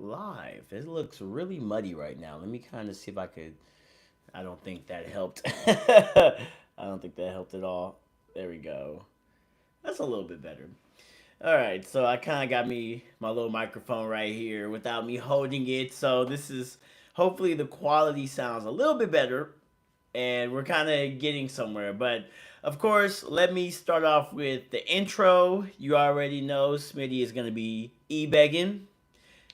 live. It looks really muddy right now. Let me kind of see if I could. I don't think that helped. I don't think that helped at all. There we go. That's a little bit better. All right, so I kind of got me my little microphone right here without me holding it. So this is hopefully the quality sounds a little bit better, and we're kind of getting somewhere. But of course, let me start off with the intro. You already know Smitty is going to be e-begging.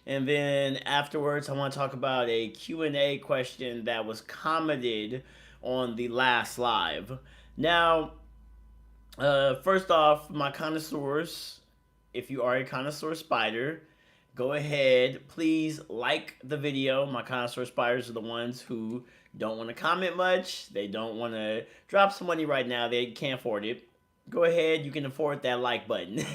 And then afterwards, I want to talk about a Q&A question that was commented on the last live. Now, first off, my connoisseurs, if you are a connoisseur spider, go ahead, please like the video. My connoisseur spiders are the ones who don't want to comment much. They don't want to drop some money right now. They can't afford it. Go ahead, you can afford that like button.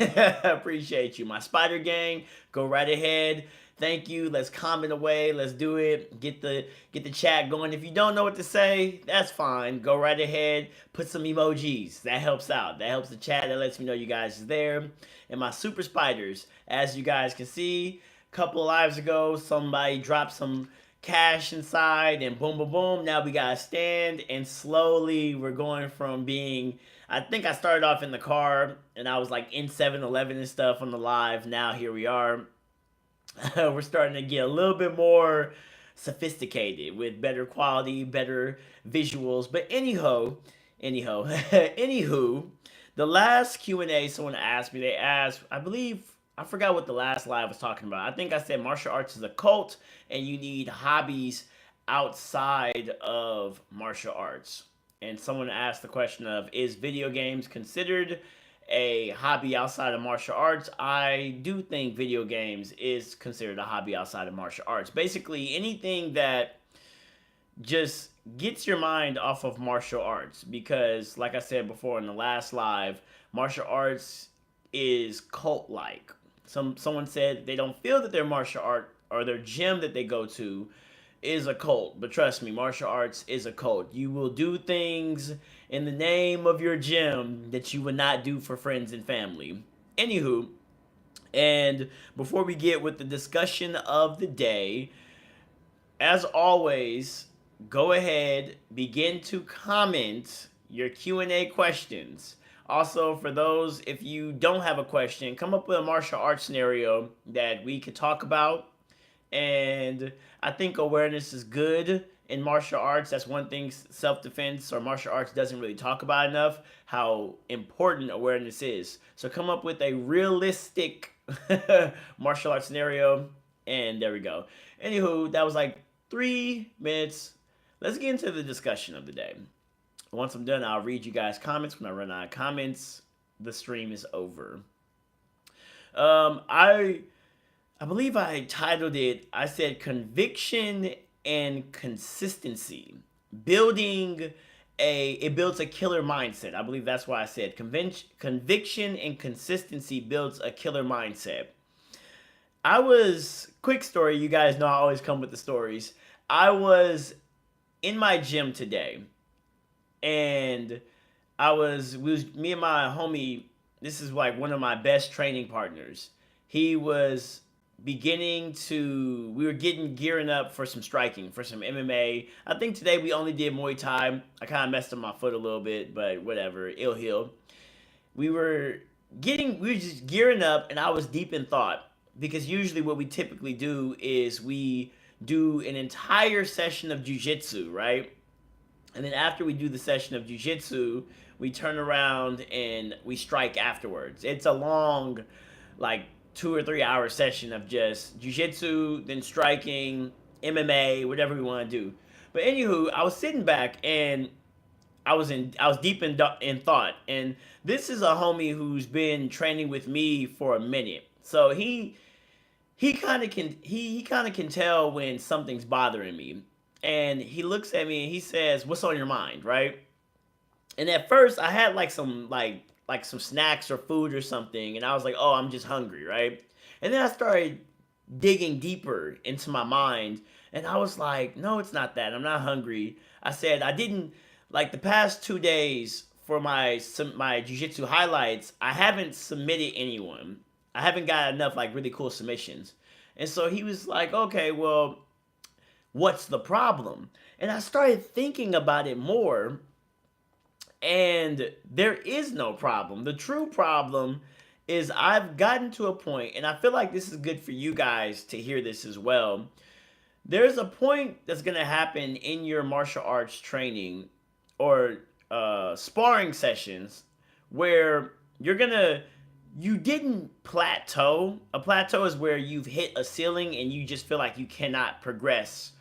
Appreciate you. My spider gang, go right ahead. Thank you. Let's comment away. Let's do it. Get the chat going. If you don't know what to say, that's fine. Go right ahead. Put some emojis. That helps out. That helps the chat. That lets me know you guys are there. And my super spiders, as you guys can see, a couple of lives ago, somebody dropped some cash inside and boom, boom, boom. Now we got to stand, and slowly we're going from being, I think I started off in the car and I was like in 7-Eleven and stuff on the live. Now here we are. We're starting to get a little bit more sophisticated with better quality, better visuals. But anywho, the last Q&A someone asked me, they asked, I believe, I forgot what the last live was talking about. I think I said martial arts is a cult and you need hobbies outside of martial arts. And someone asked the question of, is video games considered a hobby outside of martial arts? I do think video games is considered a hobby outside of martial arts. Basically, anything that just gets your mind off of martial arts, because like I said before in the last live, martial arts is cult like. Someone said they don't feel that their martial art or their gym that they go to is a cult, but trust me, martial arts is a cult. You will do things in the name of your gym that you would not do for friends and family. Anywho, and before we get with the discussion of the day, as always, go ahead, begin to comment your Q&A questions. Also, for those, if you don't have a question, come up with a martial arts scenario that we could talk about. And I think awareness is good in martial arts. That's one thing self-defense or martial arts doesn't really talk about enough, how important awareness is. So come up with a realistic martial arts scenario, and there we go. Anywho, that was like 3 minutes. Let's get into the discussion of the day. Once I'm done, I'll read you guys' comments. When I run out of comments, the stream is over. I believe I titled it, I said conviction and consistency. It builds a killer mindset. I believe that's why I said conviction and consistency builds a killer mindset. Quick story, you guys know I always come with the stories. I was in my gym today, and me and my homie, this is like one of my best training partners. We were gearing up for some striking, for some MMA. I think today we only did Muay Thai. I kind of messed up my foot a little bit, but whatever, it'll heal. We were just gearing up, and I was deep in thought, because usually what we typically do is we do an entire session of jiu-jitsu, right? And then after we do the session of jiu-jitsu, we turn around and we strike afterwards. It's a long, like 2 or 3 hour session of just jiu-jitsu, then striking, MMA, whatever we want to do. But anywho, I was sitting back and I was deep in thought. And this is a homie who's been training with me for a minute. So he kind of can tell when something's bothering me. And he looks at me and he says, "What's on your mind?" Right? And at first I had like some snacks or food or something, and I was like, "Oh, I'm just hungry," right? And then I started digging deeper into my mind, and I was like, "No, it's not that. I'm not hungry." I said I didn't, like, the past 2 days for my jiu-jitsu highlights, I haven't submitted anyone. I haven't got enough like really cool submissions. And so he was like, okay, well, what's the problem? And I started thinking about it more, and there is no problem. The true problem is I've gotten to a point, and I feel like this is good for you guys to hear this as well. There's a point that's going to happen in your martial arts training or sparring sessions where you didn't plateau. A plateau is where you've hit a ceiling and you just feel like you cannot progress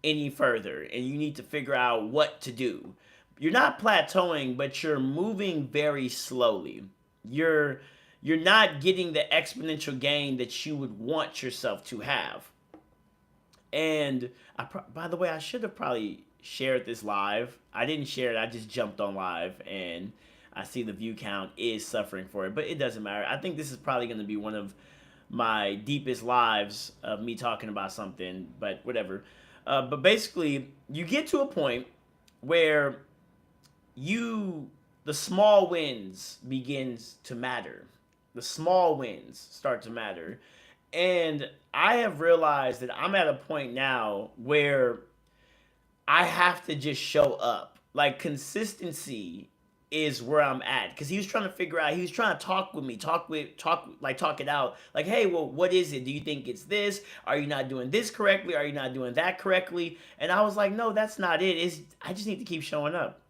any further and you need to figure out what to do. You're not plateauing, but you're moving very slowly. You're you're not getting the exponential gain that you would want yourself to have. And by the way, I should have probably shared this live. I didn't share it. I just jumped on live, and I see the view count is suffering for it, but it doesn't matter. I think this is probably going to be one of my deepest lives of me talking about something, but whatever. But basically, you get to a point where the small wins begins to matter. The small wins start to matter. And I have realized that I'm at a point now where I have to just show up. Like consistency is where I'm at. Because he was trying to figure out, he was trying to talk with me, talk it out. Like, hey, well, what is it? Do you think it's this? Are you not doing this correctly? Are you not doing that correctly? And I was like, no, that's not it. I just need to keep showing up.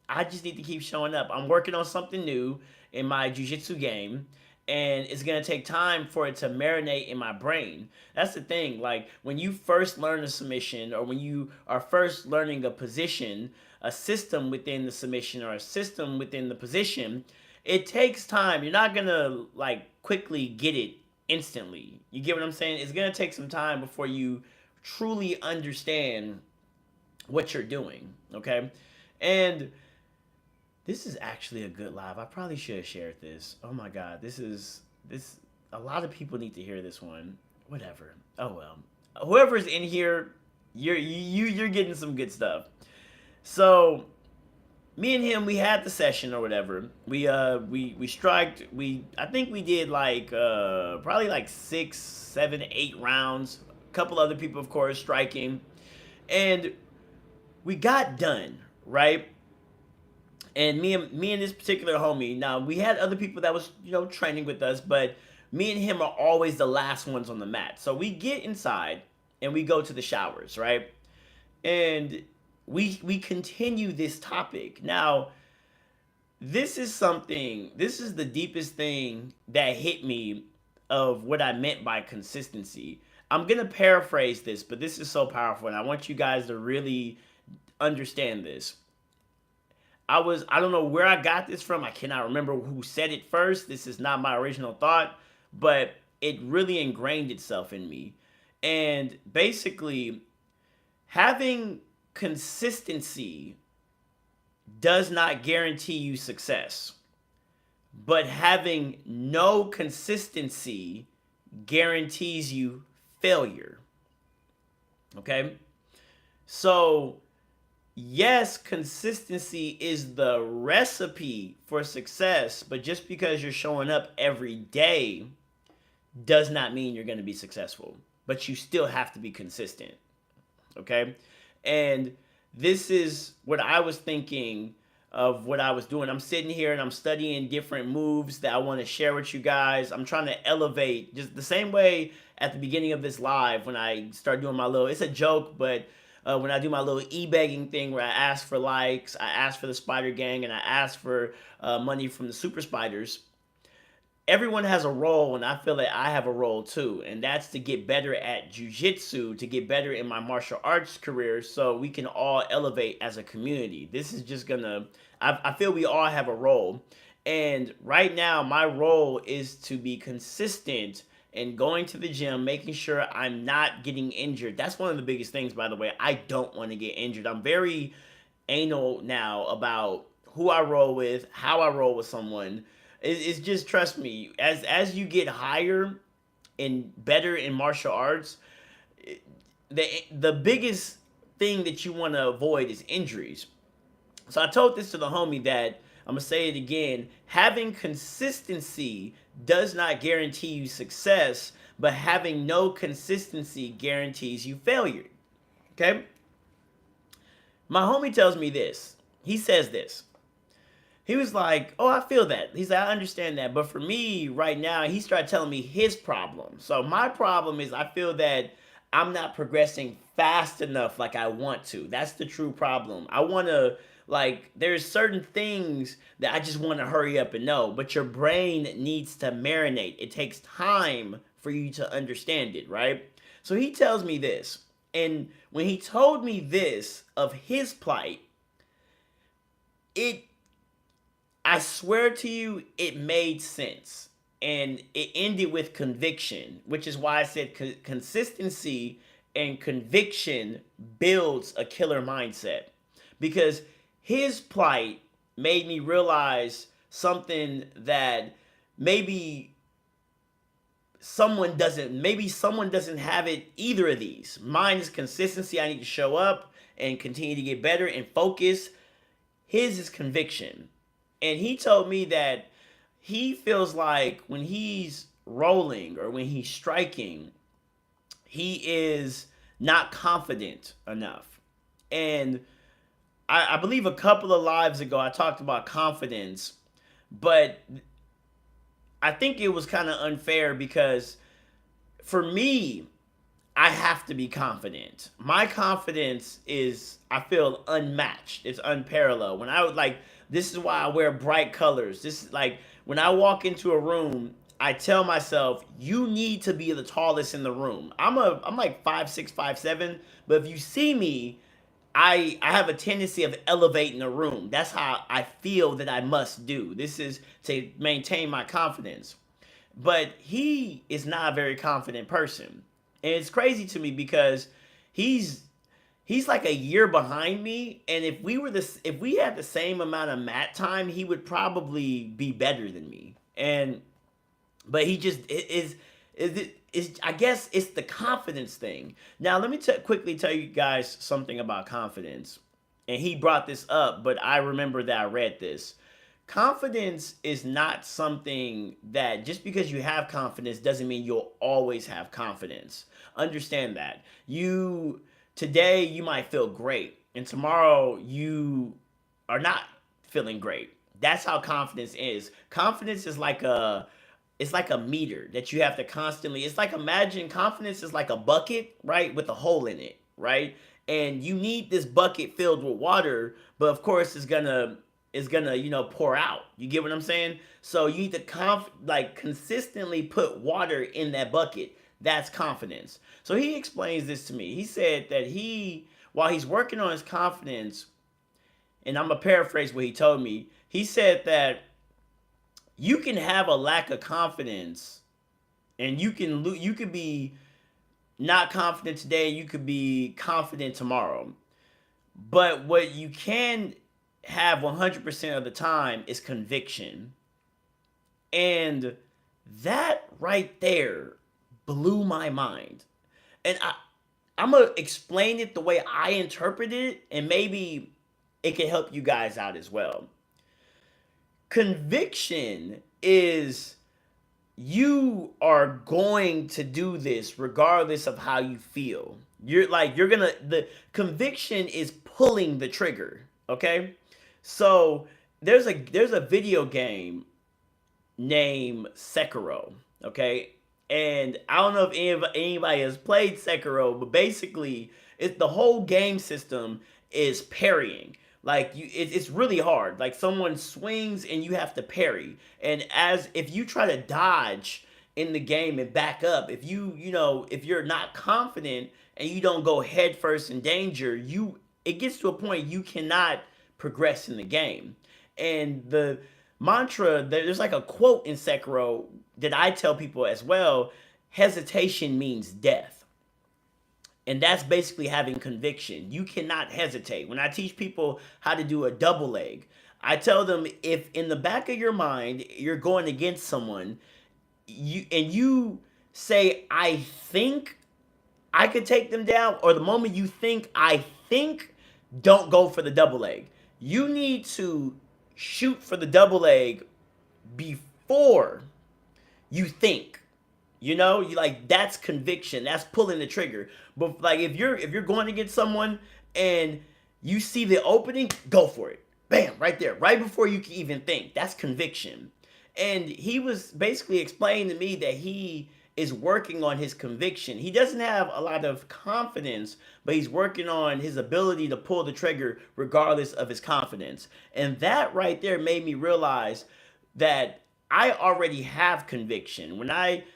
I just need to keep showing up. I'm working on something new in my jiu-jitsu game, and it's going to take time for it to marinate in my brain. That's the thing. Like when you first learn a submission, or when you are first learning a position, a system within the submission or a system within the position, it takes time. You're not going to like quickly get it instantly. You get what I'm saying? It's going to take some time before you truly understand what you're doing, okay? And this is actually a good live. I probably should have shared this. Oh my god, this. A lot of people need to hear this one. Whatever. Oh well. Whoever's in here, you're getting some good stuff. So, me and him, we had the session or whatever. We striked. I think we did like probably like 6, 7, 8 rounds. A couple other people, of course, striking, and we got done right. And me and this particular homie. Now we had other people that was training with us, but me and him are always the last ones on the mat. So we get inside and we go to the showers, right? And we continue this topic. Now this is something. This is the deepest thing that hit me of what I meant by consistency. I'm gonna paraphrase this, but this is so powerful, and I want you guys to really understand this. I don't know where I got this from. I cannot remember who said it first. This is not my original thought, but it really ingrained itself in me. And basically, having consistency does not guarantee you success, but having no consistency guarantees you failure. Okay? So, yes, consistency is the recipe for success, but just because you're showing up every day does not mean you're going to be successful. But you still have to be consistent. Okay? And this is what I was thinking of what I was doing. I'm sitting here and I'm studying different moves that I want to share with you guys. I'm trying to elevate just the same way at the beginning of this live when I start doing my little, it's a joke, but when I do my little e-begging thing where I ask for likes, I ask for the spider gang, and I ask for money from the super spiders. Everyone has a role, and I feel that I have a role too, and that's to get better at jiu-jitsu, to get better in my martial arts career so we can all elevate as a community. This is just gonna, I feel we all have a role, and right now my role is to be consistent and going to the gym, making sure I'm not getting injured. That's one of the biggest things, by the way. I don't want to get injured. I'm very anal now about who I roll with, how I roll with someone. It's just, trust me, as you get higher and better in martial arts, the biggest thing that you want to avoid is injuries. So I told this to the homie that, I'm going to say it again, having consistency does not guarantee you success, but having no consistency guarantees you failure. Okay? My homie tells me this. He says this. He was like, "Oh, I feel that." He's like, "I understand that." But for me right now, he started telling me his problem. So my problem is I feel that I'm not progressing fast enough like I want to. That's the true problem. I want to, like, there's certain things that I just want to hurry up and know, but your brain needs to marinate. It takes time for you to understand it, right? So he tells me this. And when he told me this of his plight, it I swear to you, it made sense. And it ended with conviction, which is why I said consistency and conviction builds a killer mindset. Because his plight made me realize something that maybe someone doesn't have it either of these. Mine is consistency. I need to show up and continue to get better and focus. His is conviction. And he told me that he feels like when he's rolling or when he's striking, he is not confident enough. And I believe a couple of lives ago I talked about confidence, but I think it was kind of unfair because for me, I have to be confident. My confidence is, I feel, unmatched. It's unparalleled. When I was like, this is why I wear bright colors. This is like, when I walk into a room, I tell myself, you need to be the tallest in the room. I'm like 5'6", 5'7", but if you see me, I have a tendency of elevating the room. That's how I feel that I must do. This is to maintain my confidence. But he is not a very confident person. And it's crazy to me because he's like a year behind me, and if we had the same amount of mat time, he would probably be better than me. And but he just is I guess it's the confidence thing. Now let me quickly tell you guys something about confidence. And he brought this up, but I remember that I read this. Confidence is not something that just because you have confidence doesn't mean you'll always have confidence. Understand that. Today you might feel great and tomorrow you are not feeling great. That's how confidence is. Confidence is like a meter that you have to constantly, it's like, imagine confidence is like a bucket, right, with a hole in it, right? And you need this bucket filled with water, but of course it's gonna pour out. You get what I'm saying? So you need to consistently put water in that bucket. That's confidence. So he explains this to me. He said that while he's working on his confidence, and I'm gonna paraphrase what he told me. He said that you can have a lack of confidence, and you could be not confident today. You could be confident tomorrow. But what you can have 100% of the time is conviction. And that right there blew my mind. And I'm going to explain it the way I interpret it, and maybe it can help you guys out as well. Conviction is you are going to do this regardless of how you feel. The conviction is pulling the trigger, okay? So there's a video game named Sekiro, okay? And I don't know if anybody has played Sekiro, but basically the whole game system is parrying. Like it's really hard. Like someone swings and you have to parry. And if you try to dodge in the game and back up, if you're not confident and you don't go head first in danger, it gets to a point you cannot progress in the game. And the mantra, there's like a quote in Sekiro that I tell people as well: hesitation means death. And that's basically having conviction. You cannot hesitate. When I teach people how to do a double leg, I tell them, if in the back of your mind you're going against someone, you say, I think I could take them down, or the moment you think, I think, don't go for the double leg. You need to shoot for the double leg before you think. You know, you like that's conviction. That's pulling the trigger. But like if you're going against someone and you see the opening, go for it. Bam, right there, right before you can even think. That's conviction. And he was basically explaining to me that he is working on his conviction. He doesn't have a lot of confidence, but he's working on his ability to pull the trigger regardless of his confidence. And that right there made me realize that I already have conviction.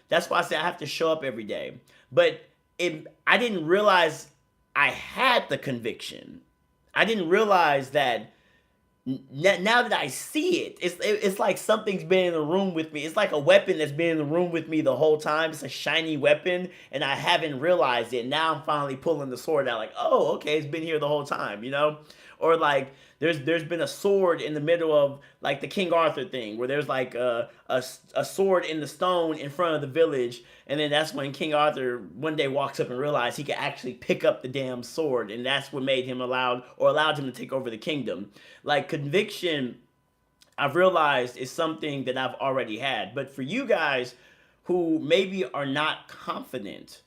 That's why I say I have to show up every day. But I didn't realize I had the conviction. I didn't realize that now that I see it, it's like something's been in the room with me. It's like a weapon that's been in the room with me the whole time. It's a shiny weapon, and I haven't realized it. Now I'm finally pulling the sword out, like, oh, okay, it's been here the whole time, you know? Or like there's been a sword in the middle of like the King Arthur thing, where there's like a sword in the stone in front of the village, and then that's when King Arthur one day walks up and realized he could actually pick up the damn sword, and that's what made him allowed him to take over the kingdom. Like conviction, I've realized is something that I've already had. But for you guys who maybe are not confident,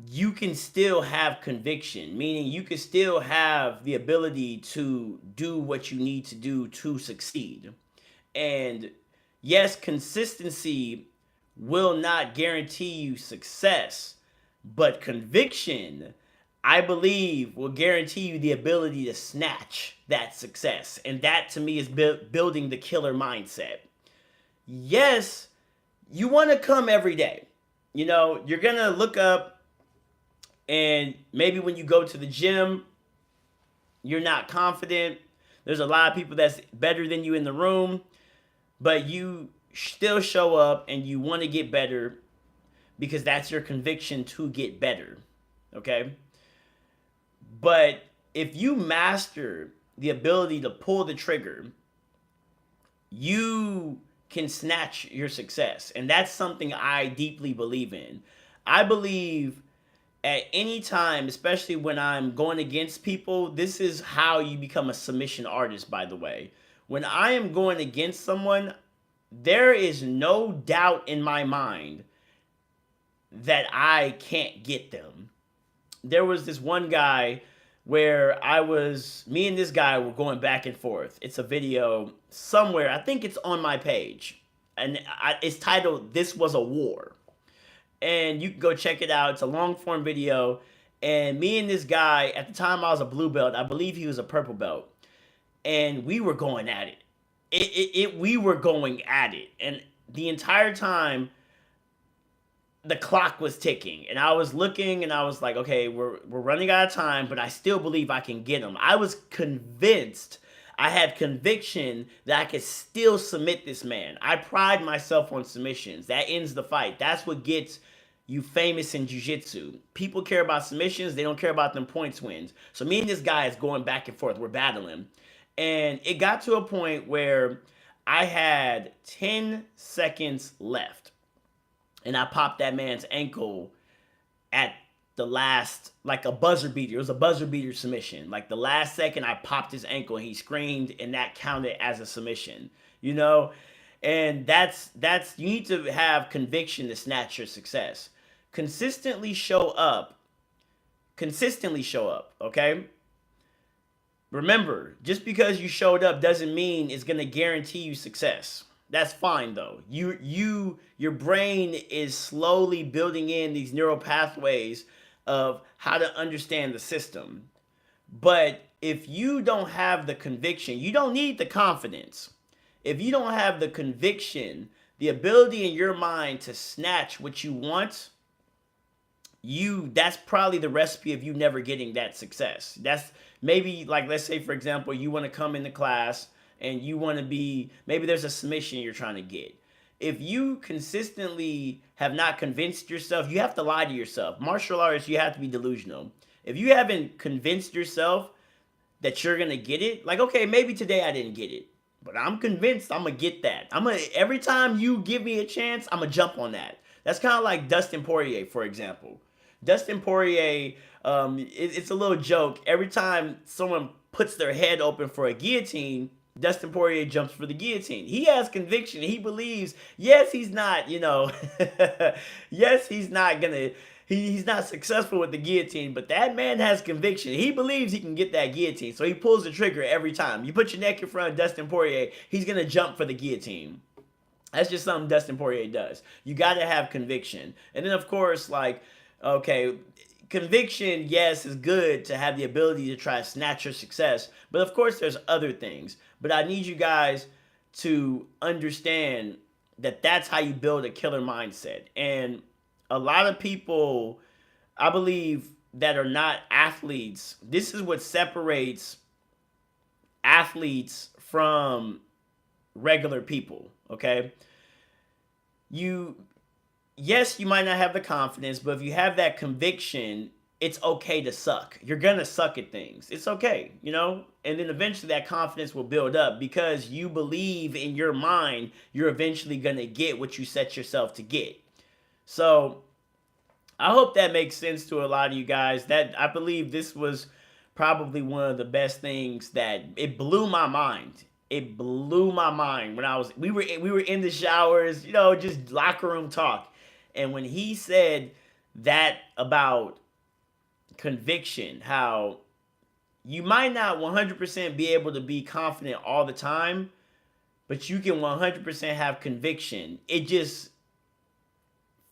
you can still have conviction, meaning you can still have the ability to do what you need to do to succeed. And yes, consistency will not guarantee you success, but conviction, I believe, will guarantee you the ability to snatch that success. And that to me is building the killer mindset. Yes, you want to come every day. You know, you're going to look up, and maybe when you go to the gym, you're not confident. There's a lot of people that's better than you in the room, but you still show up and you want to get better because that's your conviction to get better. Okay? But if you master the ability to pull the trigger, you can snatch your success. And that's something I deeply believe in. I believe at any time, especially when I'm going against people, this is how you become a submission artist, by the way. When I am going against someone, there is no doubt in my mind that I can't get them. There was this one guy where me and this guy were going back and forth. It's a video somewhere. I think it's on my page. And it's titled, "This Was a War." And you can go check it out. It's a long form video. And me and this guy, at the time I was a blue belt. I believe he was a purple belt. And we were going at it. We were going at it. And the entire time, the clock was ticking. And I was looking and I was like, okay, we're running out of time, but I still believe I can get him. I was convinced. I had conviction that I could still submit this man. I pride myself on submissions. That ends the fight. That's what gets you famous in jiu-jitsu. People care about submissions. They don't care about them points wins. So me and this guy is going back and forth. We're battling. And it got to a point where I had 10 seconds left. And I popped that man's ankle at the last, like a buzzer beater. It was a buzzer beater submission. Like the last second, I popped his ankle and he screamed, and that counted as a submission, you know? And that's you need to have conviction to snatch your success. Consistently show up, okay? Remember, just because you showed up doesn't mean it's going to guarantee you success. That's fine though. Your brain is slowly building in these neural pathways of how to understand the system. But if you don't have the conviction, you don't need the confidence. If you don't have the conviction, the ability in your mind to snatch what you want, that's probably the recipe of you never getting that success. That's maybe, like, let's say for example, you want to come into class and you want to be, maybe there's a submission you're trying to get. If you consistently have not convinced yourself, you have to lie to yourself. Martial artists, you have to be delusional. If you haven't convinced yourself that you're going to get it, like, okay, maybe today I didn't get it, but I'm convinced I'm going to get that. Every time you give me a chance, I'm going to jump on that. That's kind of like Dustin Poirier, for example. Dustin Poirier, it's a little joke. Every time someone puts their head open for a guillotine, Dustin Poirier jumps for the guillotine. He has conviction. He believes, yes, he's not, yes, he's not gonna, he's not successful with the guillotine, but that man has conviction. He believes he can get that guillotine, so he pulls the trigger every time. You put your neck in front of Dustin Poirier, he's gonna jump for the guillotine. That's just something Dustin Poirier does. You got to have conviction. And then, of course, like, okay, conviction, yes, is good to have the ability to try to snatch your success. But of course, there's other things. But I need you guys to understand that that's how you build a killer mindset. And a lot of people, I believe, that are not athletes, this is what separates athletes from regular people, okay? Yes, you might not have the confidence, but if you have that conviction, it's okay to suck. You're gonna suck at things. It's okay, And then eventually that confidence will build up because you believe in your mind you're eventually gonna get what you set yourself to get. So I hope that makes sense to a lot of you guys. That I believe this was probably one of the best things that it blew my mind. It blew my mind when we were in the showers, just locker room talk. And when he said that about conviction, how you might not 100% be able to be confident all the time, but you can 100% have conviction. It just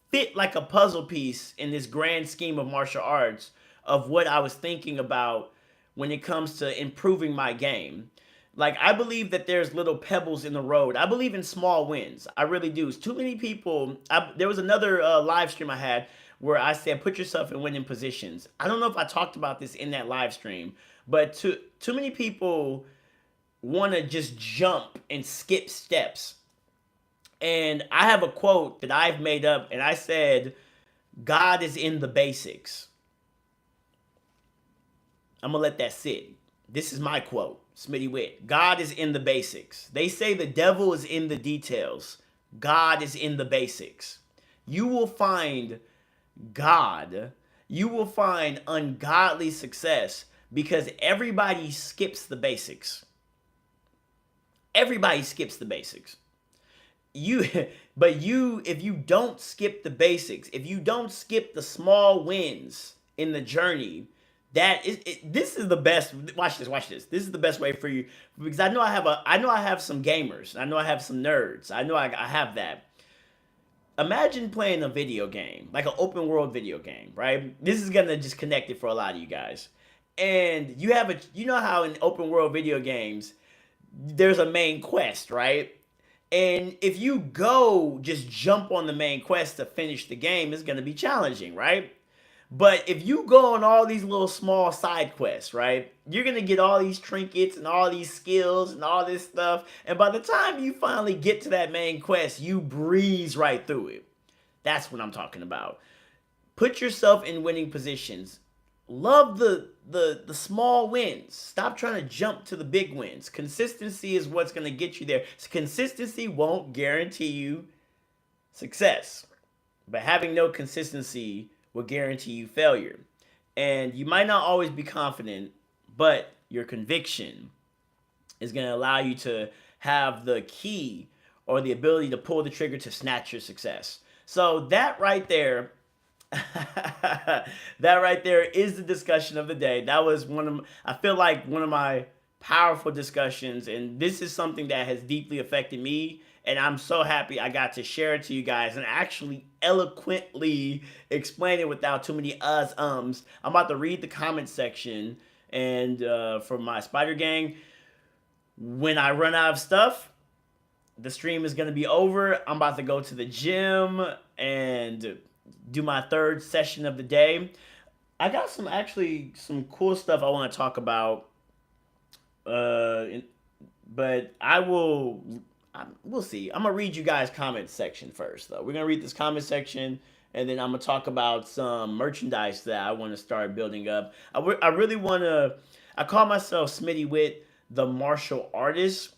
fit like a puzzle piece in this grand scheme of martial arts of what I was thinking about when it comes to improving my game. Like, I believe that there's little pebbles in the road. I believe in small wins. I really do. It's too many people. There was another live stream I had where I said, put yourself in winning positions. I don't know if I talked about this in that live stream, but too many people want to just jump and skip steps. And I have a quote that I've made up, and I said, God is in the basics. I'm going to let that sit. This is my quote. Smitty'Wit. God is in the basics. They say the devil is in the details. God is in the basics. You will find God. You will find ungodly success because everybody skips the basics. Everybody skips the basics. If you don't skip the basics, if you don't skip the small wins in the journey, this is the best. Watch this. This is the best way for you because I know I have some gamers. I know I have some nerds. I know I have that. Imagine playing a video game, like an open world video game, right? This is gonna just connect it for a lot of you guys. And you know how in open world video games, there's a main quest, right? And if you just jump on the main quest to finish the game, it's gonna be challenging, right? But if you go on all these little small side quests, right, you're going to get all these trinkets and all these skills and all this stuff. And by the time you finally get to that main quest, you breeze right through it. That's what I'm talking about. Put yourself in winning positions. Love the small wins. Stop trying to jump to the big wins. Consistency is what's going to get you there. So consistency won't guarantee you success. But having no consistency will guarantee you failure. And you might not always be confident, but your conviction is going to allow you to have the key or the ability to pull the trigger to snatch your success. So that right there, that right there is the discussion of the day. That was I feel like one of my powerful discussions, and this is something that has deeply affected me, and I'm so happy I got to share it to you guys and actually eloquently explain it without too many ums. I'm about to read the comment section, and from my Spider Gang, when I run out of stuff, the stream is going to be over. I'm about to go to the gym and do my third session of the day. I got some cool stuff I want to talk about, but we'll see. I'm going to read you guys' comment section first, though. We're going to read this comment section, and then I'm going to talk about some merchandise that I want to start building up. I really want to... I call myself Smitty'Wit, the martial artist,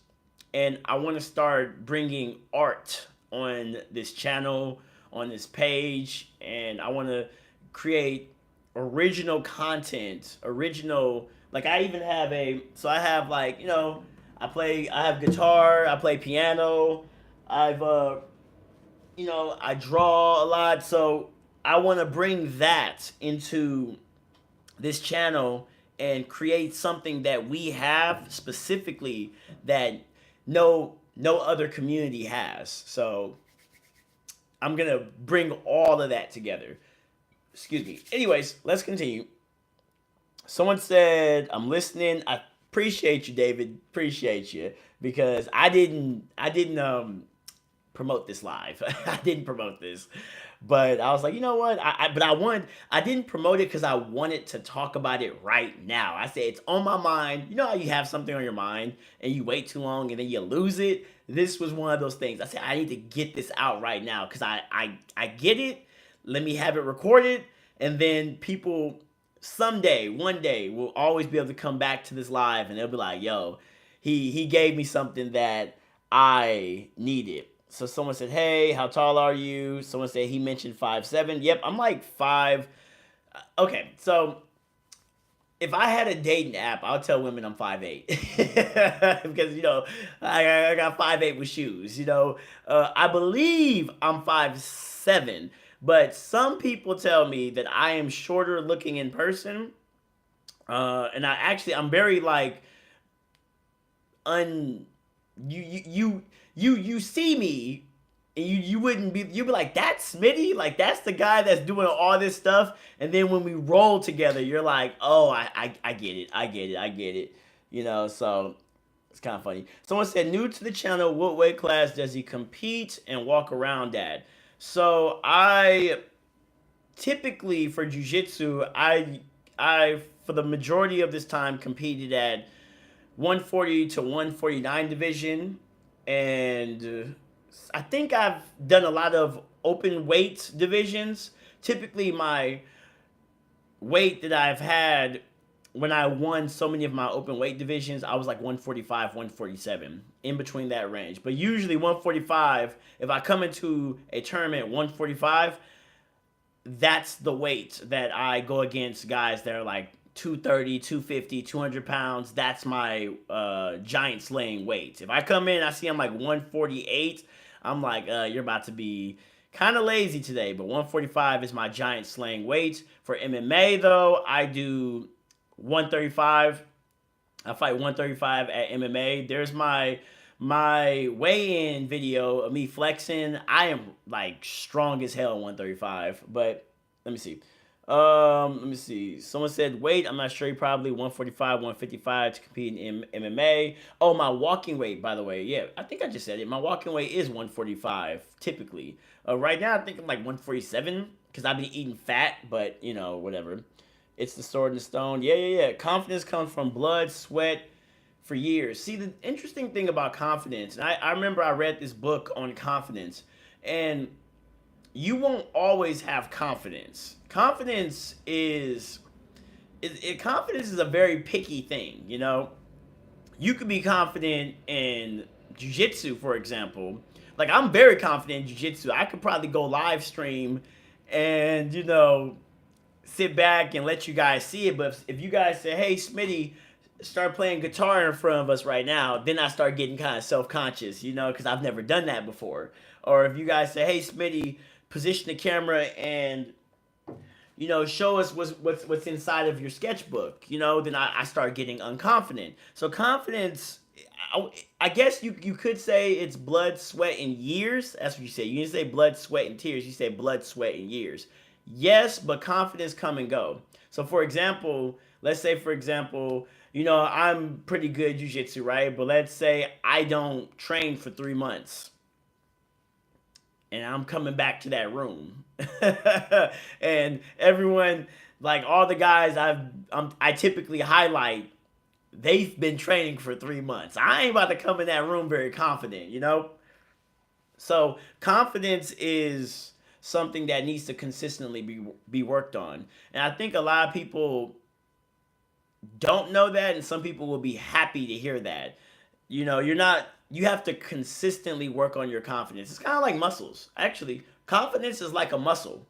and I want to start bringing art on this channel, on this page, and I want to create original content, like I even have I have I have guitar. I play piano. I've I draw a lot. So I want to bring that into this channel and create something that we have specifically that no other community has. So I'm gonna bring all of that together. Excuse me. Anyways, let's continue. Someone said, I'm listening. I appreciate you, David. Appreciate you. Because I didn't promote this live. I didn't promote this. But I was like, you know what? I didn't promote it because I wanted to talk about it right now. I said it's on my mind. You know how you have something on your mind and you wait too long and then you lose it? This was one of those things. I said I need to get this out right now because I get it. Let me have it recorded, and then people someday, one day, will always be able to come back to this live and they'll be like, yo, he gave me something that I needed. So someone said, hey, how tall are you? Someone said he mentioned 5'7". Yep, I'm like 5. Okay, so if I had a dating app, I'll tell women I'm 5'8". Because, I got 5'8" with shoes, I believe I'm 5'7", but some people tell me that I am shorter looking in person. And I'm very like, un you see me and you'd be like, that's Smitty, like that's the guy that's doing all this stuff, and then when we roll together you're like, oh, I get it, so it's kind of funny. Someone said, new to the channel, what weight class does he compete and walk around at? So I typically, for jiu-jitsu, I for the majority of this time competed at 140 to 149 division, and I think I've done a lot of open weight divisions. Typically, my weight that I've had when I won so many of my open weight divisions, I was like 145, 147, in between that range. But usually 145, if I come into a tournament 145, that's the weight that I go against guys that are like 230, 250, 200 pounds. That's my giant slaying weight. If I come in, I see I'm like 148, I'm like, you're about to be kind of lazy today. But 145 is my giant slaying weight. For MMA, though, I do 135. I fight 135 at MMA. There's my weigh-in video of me flexing. I am like strong as hell at 135. But let me see. Let me see. Someone said weight. I'm not sure. You probably 145, 155 to compete in MMA. Oh, my walking weight, by the way. Yeah, I think I just said it. My walking weight is 145 typically. Right now, I think I'm like 147 because I've been eating fat, but whatever. It's the sword and the stone. Yeah. Confidence comes from blood, sweat, for years. See, the interesting thing about confidence, and I remember I read this book on confidence, and you won't always have confidence. Confidence is a very picky thing, You could be confident in jiu-jitsu, for example. Like, I'm very confident in jiu-jitsu. I could probably go live stream and, sit back and let you guys see it. But if you guys say, hey, Smitty, start playing guitar in front of us right now, then I start getting kind of self-conscious, because I've never done that before. Or if you guys say, hey, Smitty, position the camera and show us what's inside of your sketchbook, then I start getting unconfident. So confidence, I guess you could say it's blood, sweat, and years. That's what you say. You didn't say blood, sweat, and tears. You say blood, sweat, and years. Yes, but confidence come and go. So for example, let's say I'm pretty good jiu-jitsu, right? But let's say I don't train for 3 months. And I'm coming back to that room. And everyone, like all the guys I typically highlight, they've been training for 3 months. I ain't about to come in that room very confident, So confidence is something that needs to consistently be worked on. And I think a lot of people don't know that, and some people will be happy to hear that. You have to consistently work on your confidence. It's kind of like muscles. Actually, confidence is like a muscle.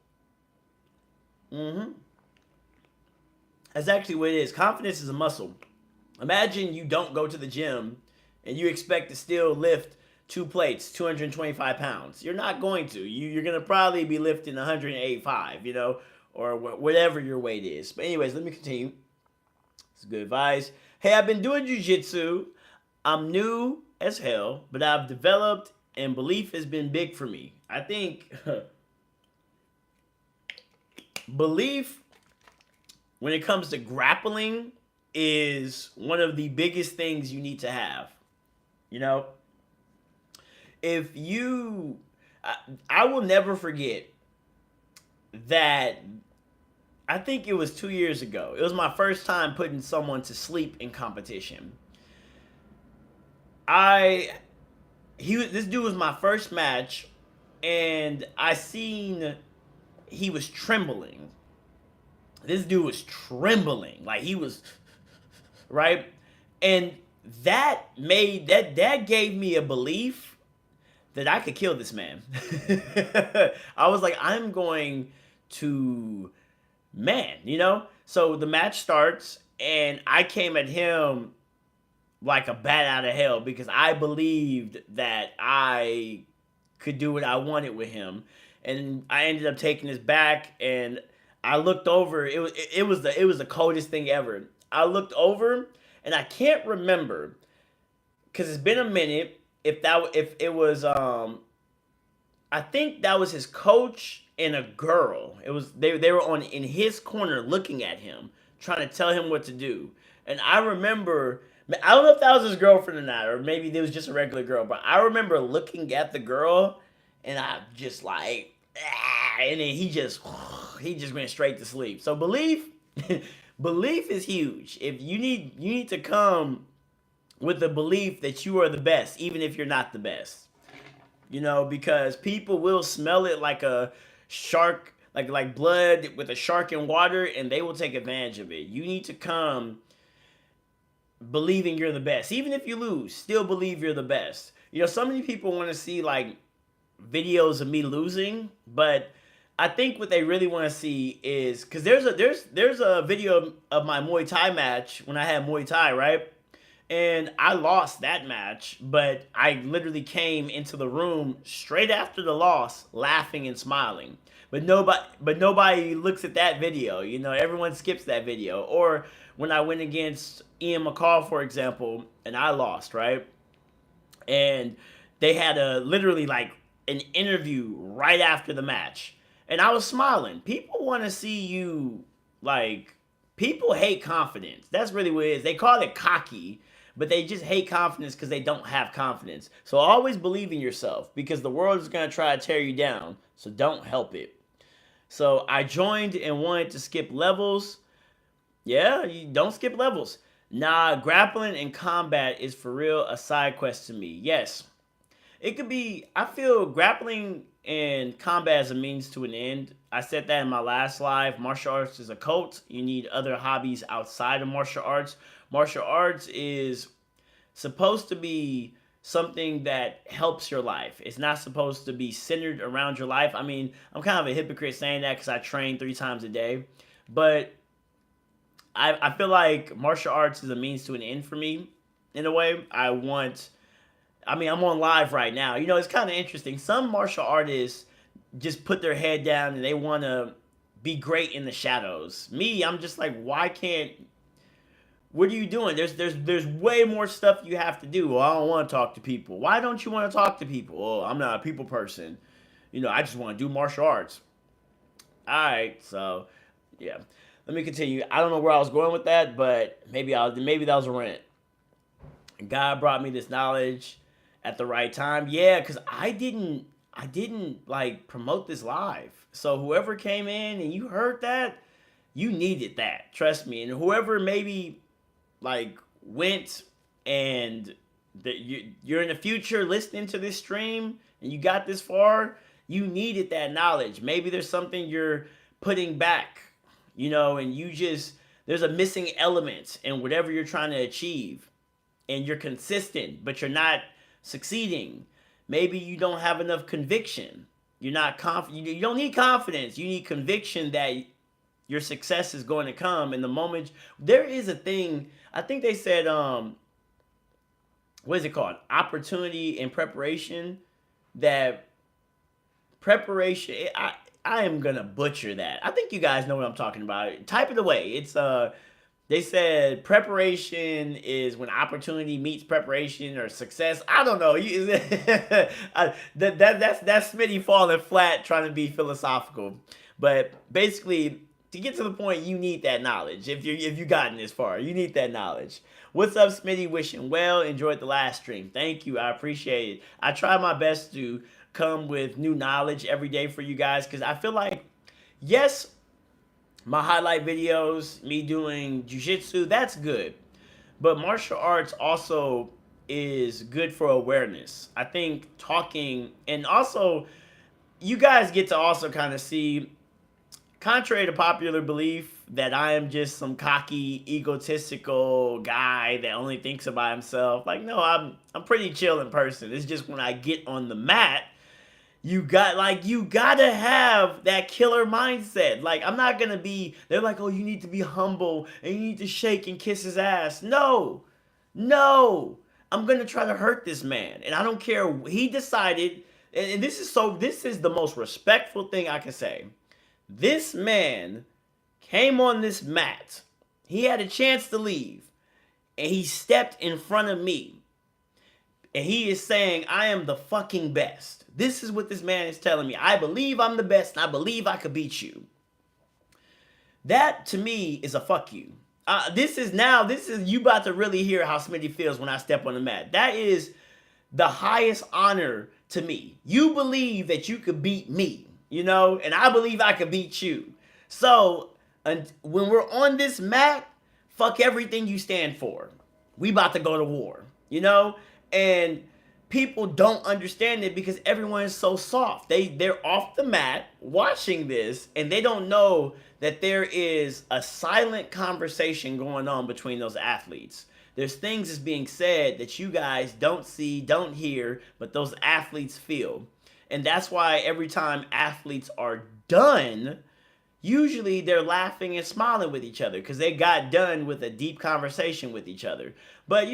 That's actually what it is. Confidence is a muscle. Imagine you don't go to the gym and you expect to still lift two plates, 225 pounds. You're not going to. You're going to probably be lifting 185, or whatever your weight is. But anyways, let me continue. It's good advice. Hey, I've been doing jujitsu. I'm new as hell, but I've developed and belief has been big for me. I think belief when it comes to grappling is one of the biggest things you need to have. You know, if you, I will never forget that. I think it was 2 years ago. It was my first time putting someone to sleep in competition. This dude was my first match, and I seen he was trembling. This dude was trembling, like he was right, and that gave me a belief that I could kill this man. I was like, I'm going to, man. So the match starts, and I came at him like a bat out of hell because I believed that I could do what I wanted with him, and I ended up taking his back, and I looked over. It was the coldest thing ever. I looked over, and I can't remember because it's been a minute. If it was I think that was his coach and a girl. It was they were on in his corner looking at him, trying to tell him what to do. And I remember, I don't know if that was his girlfriend or not, or maybe it was just a regular girl, but I remember looking at the girl, and I just like, and then he just went straight to sleep. So belief, belief is huge. If you need to come with the belief that you are the best, even if you're not the best. Because people will smell it like a shark, like blood with a shark in water, and they will take advantage of it. You need to come believing you're the best. Even if you lose, still believe you're the best. So many people want to see like videos of me losing, but I think what they really want to see is, because there's a video of my Muay Thai match when I had Muay Thai, right? And I lost that match, but I literally came into the room straight after the loss, laughing and smiling. But nobody looks at that video. Everyone skips that video. Or when I went against Ian McCall, for example, and I lost, right? And they had literally like an interview right after the match, and I was smiling. People want to see you like. People hate confidence. That's really what it is. They call it cocky, but they just hate confidence because they don't have confidence. So always believe in yourself, because the world is going to try to tear you down. So don't help it. So I joined and wanted to skip levels. Yeah, you don't skip levels. Nah, grappling and combat is for real a side quest to me. Yes. It could be, I feel grappling and combat is a means to an end. I said that in my last live. Martial arts is a cult. You need other hobbies outside of martial arts. Martial arts is supposed to be something that helps your life. It's not supposed to be centered around your life. I mean, I'm kind of a hypocrite saying that because I train 3 times a day. But I feel like martial arts is a means to an end for me in a way. I'm on live right now. It's kind of interesting. Some martial artists just put their head down and they want to be great in the shadows. Me, I'm just like, why can't... What are you doing? There's way more stuff you have to do. Well, I don't want to talk to people. Why don't you want to talk to people? Oh, I'm not a people person. I just want to do martial arts. All right, so yeah. Let me continue. I don't know where I was going with that, but maybe that was a rant. God brought me this knowledge at the right time. Yeah, because I didn't like promote this live. So whoever came in and you heard that, you needed that. Trust me. And whoever maybe like went and you're in the future listening to this stream and you got this far, you needed that knowledge. Maybe there's something you're putting back, and there's a missing element in whatever you're trying to achieve, and you're consistent, but you're not succeeding. Maybe you don't have enough conviction. You're not confident. You don't need confidence. You need conviction that your success is going to come in the moment. There is a thing, I think they said, what is it called? Opportunity and preparation. That preparation. I am gonna butcher that. I think you guys know what I'm talking about. Type it away. It's they said preparation is when opportunity meets preparation or success. I don't know. That's Smitty falling flat trying to be philosophical. But basically, to get to the point, you need that knowledge. If you gotten this far, you need that knowledge. What's up, Smitty? Wishing well. Enjoyed the last stream. Thank you. I appreciate it. I try my best to come with new knowledge every day for you guys because I feel like, yes, my highlight videos, me doing jujitsu, that's good. But martial arts also is good for awareness. I think talking, and also you guys get to also kind of see, contrary to popular belief, that I am just some cocky, egotistical guy that only thinks about himself. Like, no, I'm pretty chill in person. It's just when I get on the mat, you gotta have that killer mindset. Like, I'm not gonna be, they're like, oh, you need to be humble and you need to shake and kiss his ass. No, no. I'm gonna try to hurt this man. And I don't care. He decided, and this is the most respectful thing I can say. This man came on this mat. He had a chance to leave. And he stepped in front of me. And he is saying, I am the fucking best. This is what this man is telling me. I believe I'm the best and I believe I could beat you. That to me is a fuck you. This is you about to really hear how Smitty feels when I step on the mat. That is the highest honor to me. You believe that you could beat me, and I believe I could beat you. So when we're on this mat, fuck everything you stand for. We about to go to war, and people don't understand it because everyone is so soft. They're off the mat watching this, and they don't know that there is a silent conversation going on between those athletes. There's things that's being said that you guys don't see, don't hear, but those athletes feel. And that's why every time athletes are done, usually they're laughing and smiling with each other because they got done with a deep conversation with each other. But,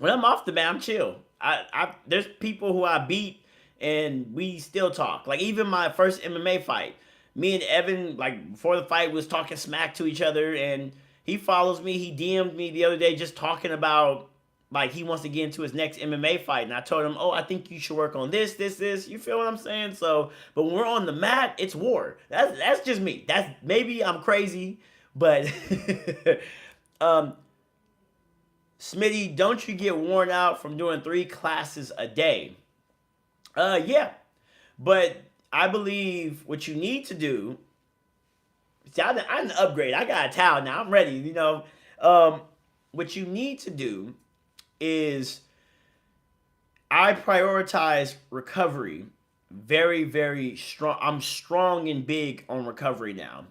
when I'm off the mat, I'm chill. There's people who I beat and we still talk. Like, even my first MMA fight, me and Evan, like, before the fight, was talking smack to each other, and he follows me. He DM'd me the other day just talking about, like, he wants to get into his next MMA fight, and I told him, oh, I think you should work on this. You feel what I'm saying? So, but when we're on the mat, it's war. That's just me. Maybe I'm crazy, but Smitty, don't you get worn out from doing 3 classes a day? Yeah, but I believe what you need to do. See, I didn't upgrade. I got a towel now. I'm ready. What you need to do is, I prioritize recovery very, very strong. I'm strong and big on recovery now.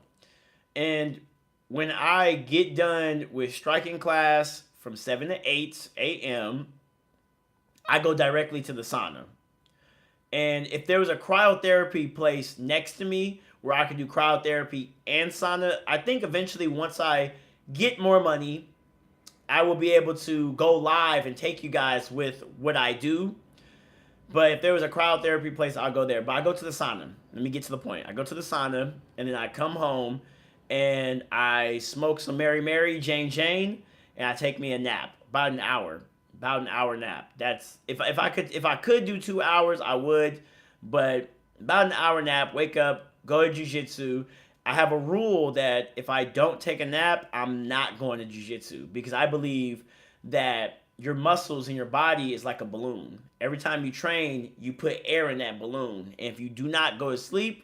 And when I get done with striking class from 7 to 8 a.m., I go directly to the sauna. And if there was a cryotherapy place next to me where I could do cryotherapy and sauna, I think eventually once I get more money, I will be able to go live and take you guys with what I do. But if there was a cryotherapy place, I'll go there. But I go to the sauna. Let me get to the point. I go to the sauna, and then I come home, and I smoke some Mary Mary, Jane Jane, and I take me a nap. About an hour nap. That's if I could do 2 hours, I would. But about an hour nap, wake up, go to jiu-jitsu. I have a rule that if I don't take a nap, I'm not going to jiu-jitsu, because I believe that your muscles in your body is like a balloon. Every time you train, you put air in that balloon. And if you do not go to sleep,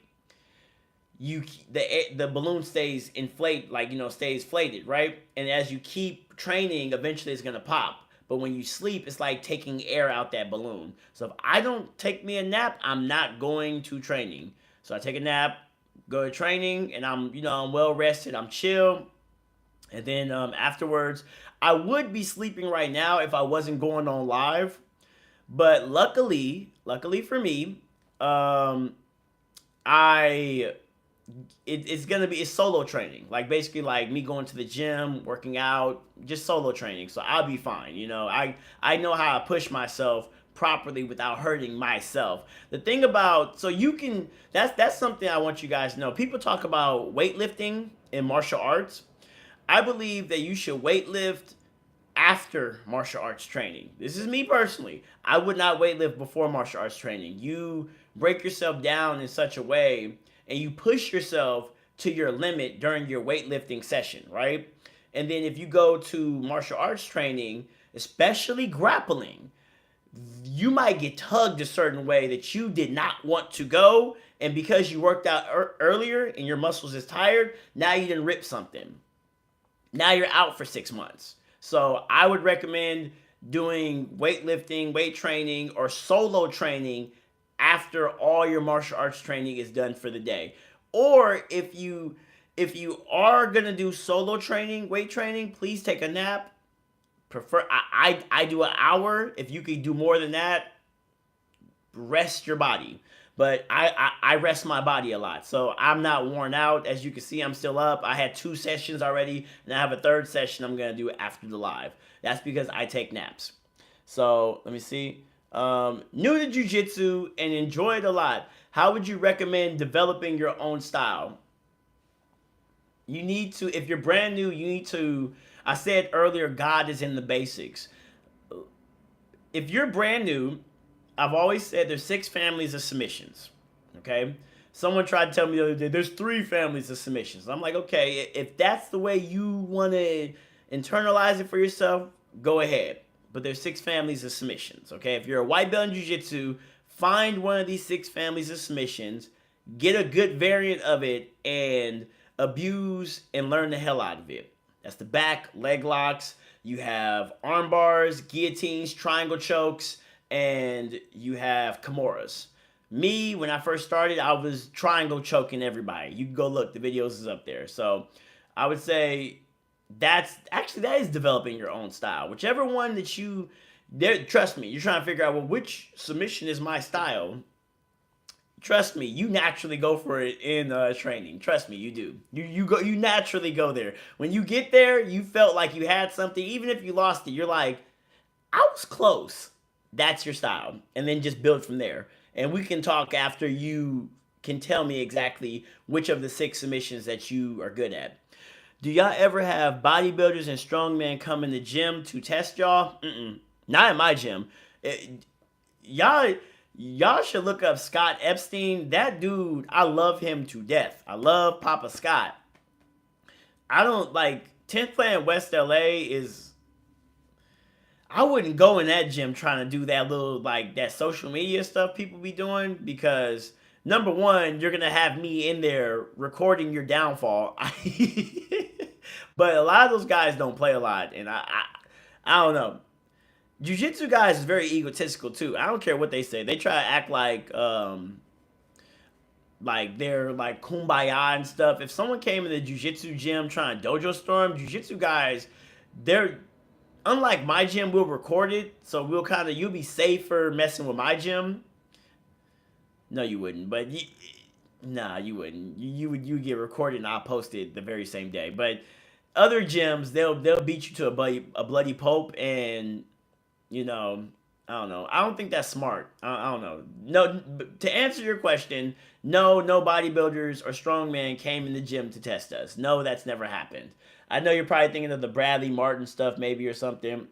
the balloon stays stays inflated, right? And as you keep training, eventually it's going to pop. But when you sleep, it's like taking air out that balloon. So if I don't take me a nap, I'm not going to training. So I take a nap, go to training, and I'm well rested, I'm chill. And then afterwards, I would be sleeping right now if I wasn't going on live. But luckily for me, I it's solo training, like basically like me going to the gym, working out, just solo training. So I'll be fine. I know how to push myself properly without hurting myself. The thing about, so you can, that's something I want you guys to know. People talk about weightlifting in martial arts. I believe that you should weightlift after martial arts training. This is me personally. I would not weightlift before martial arts training. You break yourself down in such a way and you push yourself to your limit during your weightlifting session, right? And then if you go to martial arts training, especially grappling, you might get tugged a certain way that you did not want to go. And because you worked out earlier and your muscles is tired, now you didn't rip something. Now you're out for 6 months. So I would recommend doing weightlifting, weight training, or solo training after all your martial arts training is done for the day. Or if you are gonna do solo training, weight training, please take a nap. I do an hour. If you could do more than that, rest your body. But I rest my body a lot. So I'm not worn out. As you can see, I'm still up. I had 2 sessions already, and I have a third session I'm going to do after the live. That's because I take naps. So let me see. New to jiu-jitsu and enjoy it a lot. How would you recommend developing your own style? You need to, if you're brand new, you need to, I said earlier, God is in the basics. If you're brand new, I've always said there's 6 families of submissions. Okay? Someone tried to tell me the other day, there's 3 families of submissions. I'm like, okay, if that's the way you want to internalize it for yourself, go ahead. But there's 6 families of submissions. Okay? If you're a white belt in jiu-jitsu, find one of these 6 families of submissions, get a good variant of it, and abuse and learn the hell out of it. That's the back, leg locks. You have arm bars, guillotines, triangle chokes, and you have Kimuras. Me, when I first started, I was triangle choking everybody. You can go look, the videos is up there. So I would say that is developing your own style. Whichever one that trust me, you're trying to figure out, well, which submission is my style. Trust me, you naturally go for it in training. Trust me, you do. You naturally go there. When you get there, you felt like you had something. Even if you lost it, you're like, I was close. That's your style. And then just build from there. And we can talk after you can tell me exactly which of the 6 submissions that you are good at. Do y'all ever have bodybuilders and strongmen come in the gym to test y'all? Not in my gym. Y'all should look up Scott Epstein. That dude, I love him to death. I love Papa Scott. I don't like 10th Planet West LA is. I wouldn't go in that gym trying to do that little, like, that social media stuff people be doing, because number one, you're going to have me in there recording your downfall. But a lot of those guys don't play a lot, and I don't know. Jiu-jitsu guys is very egotistical too. I don't care what they say. They try to act like they're like kumbaya and stuff. If someone came in the jiu-jitsu gym trying to dojo storm, jiu-jitsu guys, they're unlike my gym, we'll record it, so you'll be safer messing with my gym. No, you wouldn't, but you wouldn't. You would get recorded and I'll post it the very same day. But other gyms, they'll beat you to a bloody pulp, and I don't know. I don't think that's smart. I don't know. No, to answer your question, no bodybuilders or strongman came in the gym to test us. No, that's never happened. I know you're probably thinking of the Bradley Martin stuff maybe or something.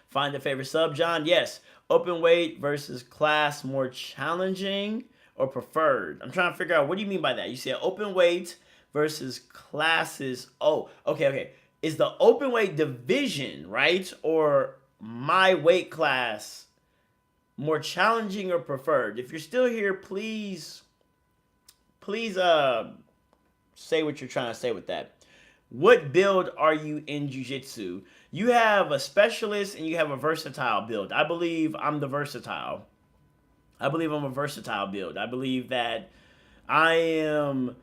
Find a favorite sub, John? Yes. Open weight versus class more challenging or preferred? I'm trying to figure out, what do you mean by that? You said open weight versus classes. Oh, okay. Is the open weight division, right? Or my weight class more challenging or preferred? If you're still here, please say what you're trying to say with that. What build are you in jiu-jitsu? You have a specialist and you have a versatile build. I believe I'm the versatile. I believe I'm a versatile build. I believe that I am,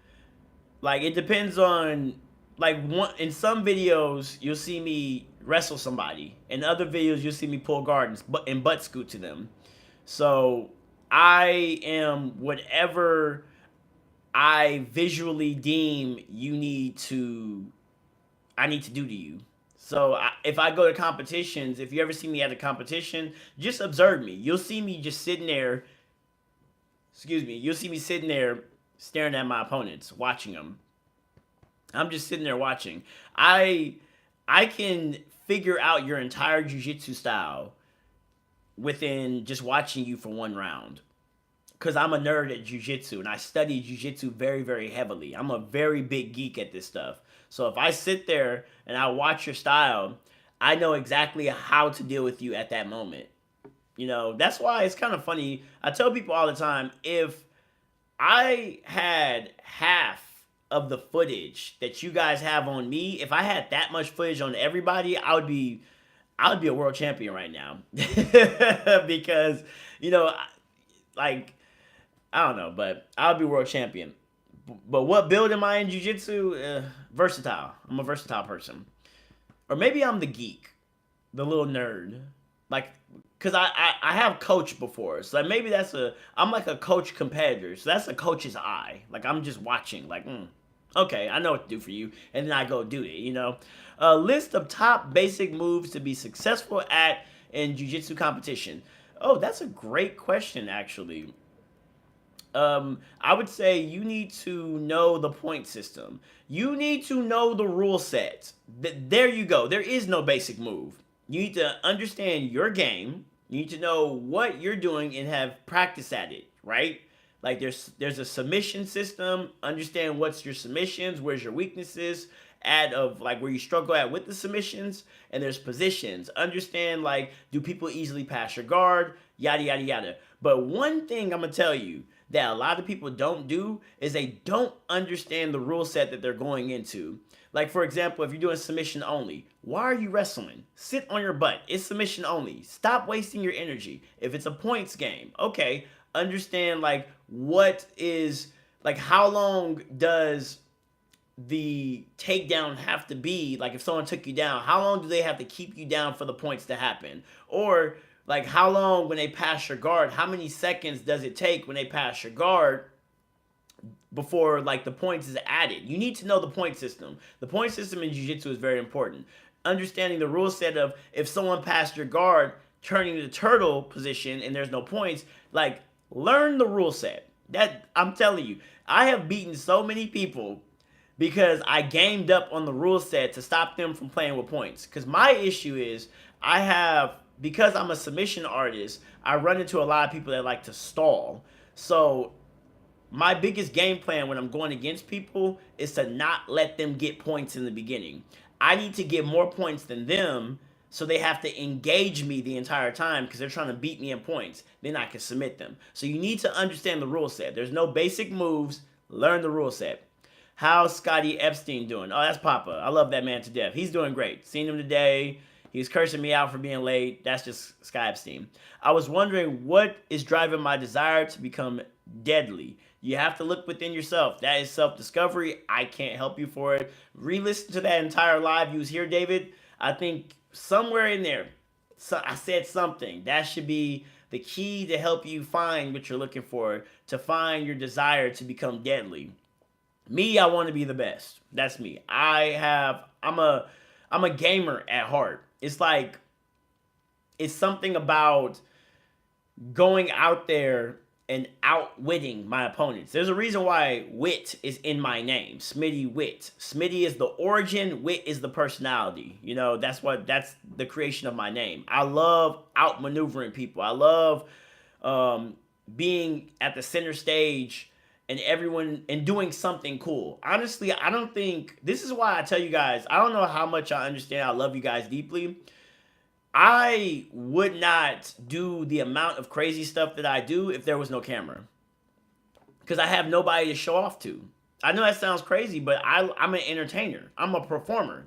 like, it depends on, like, in some videos you'll see me wrestle somebody. In other videos you'll see me pull guard and butt scoot to them. So I am whatever I visually deem I need to do to you. So if I go to competitions, if you ever see me at a competition, just observe me. You'll see me just sitting there. Excuse me. You'll see me sitting there staring at my opponents, watching them. I'm just sitting there watching. I I can figure out your entire jiu-jitsu style within just watching you for one round. Because I'm a nerd at jiu-jitsu and I study jiu-jitsu very, very heavily. I'm a very big geek at this stuff. So if I sit there and I watch your style, I know exactly how to deal with you at that moment. That's why it's kind of funny. I tell people all the time, if I had half of the footage that you guys have on me, if I had that much footage on everybody, I would be a world champion right now. Because, you know, like I don't know, but I'll be world champion. But what build am I in jiu-jitsu? Versatile. I'm a versatile person. Or maybe I'm the geek, the little nerd. Like, because I have coached before. So like maybe I'm like a coach competitor. So that's a coach's eye. Like, I'm just watching. Like, okay, I know what to do for you. And then I go do it. A list of top basic moves to be successful at in jiu-jitsu competition. Oh, that's a great question, actually. I would say you need to know the point system. You need to know the rule set. There you go. There is no basic move. You need to understand your game. You need to know what you're doing and have practice at it, right? Like there's a submission system. Understand what's your submissions, where's your weaknesses, at of like where you struggle at with the submissions, and there's positions. Understand like do people easily pass your guard, yada yada yada. But one thing I'm gonna tell you that a lot of people don't do is they don't understand the rule set that they're going into. Like, for example, if you're doing submission only, why are you wrestling? Sit on your butt. It's submission only. Stop wasting your energy. If it's a points game, okay, understand like what is like how long does the takedown have to be? Like if someone took you down, how long do they have to keep you down for the points to happen? Or like how long when they pass your guard, how many seconds does it take when they pass your guard before like the points is added? You need to know the point system. The point system in jiu-jitsu is very important. Understanding the rule set of if someone passed your guard, turning to the turtle position and there's no points, like learn the rule set. That I'm telling you, I have beaten so many people because I gamed up on the rule set to stop them from playing with points. Because my issue is because I'm a submission artist, I run into a lot of people that like to stall. So my biggest game plan when I'm going against people is to not let them get points in the beginning. I need to get more points than them, so they have to engage me the entire time because they're trying to beat me in points. Then I can submit them. So you need to understand the rule set. There's no basic moves. Learn the rule set. How's Scotty Epstein doing? Oh, that's Papa. I love that man to death. He's doing great. Seen him today. He was cursing me out for being late. That's just Sky Epstein. I was wondering what is driving my desire to become deadly. You have to look within yourself. That is self-discovery. I can't help you for it. Re-listen to that entire live you was here, David. I think somewhere in there, I said something. That should be the key to help you find what you're looking for, to find your desire to become deadly. Me, I want to be the best. That's me. I'm a gamer at heart. It's something about going out there and outwitting my opponents. There's a reason why wit is in my name. Smitty'Wit. Smitty is the origin, wit is the personality. That's the creation of my name. I love outmaneuvering people. I love being at the center stage and everyone and doing something cool. Honestly, I don't think this is why I tell you guys, I don't know how much I understand. I love you guys deeply. I would not do the amount of crazy stuff that I do if there was no camera. Because I have nobody to show off to. I know that sounds crazy, but I'm an entertainer. I'm a performer.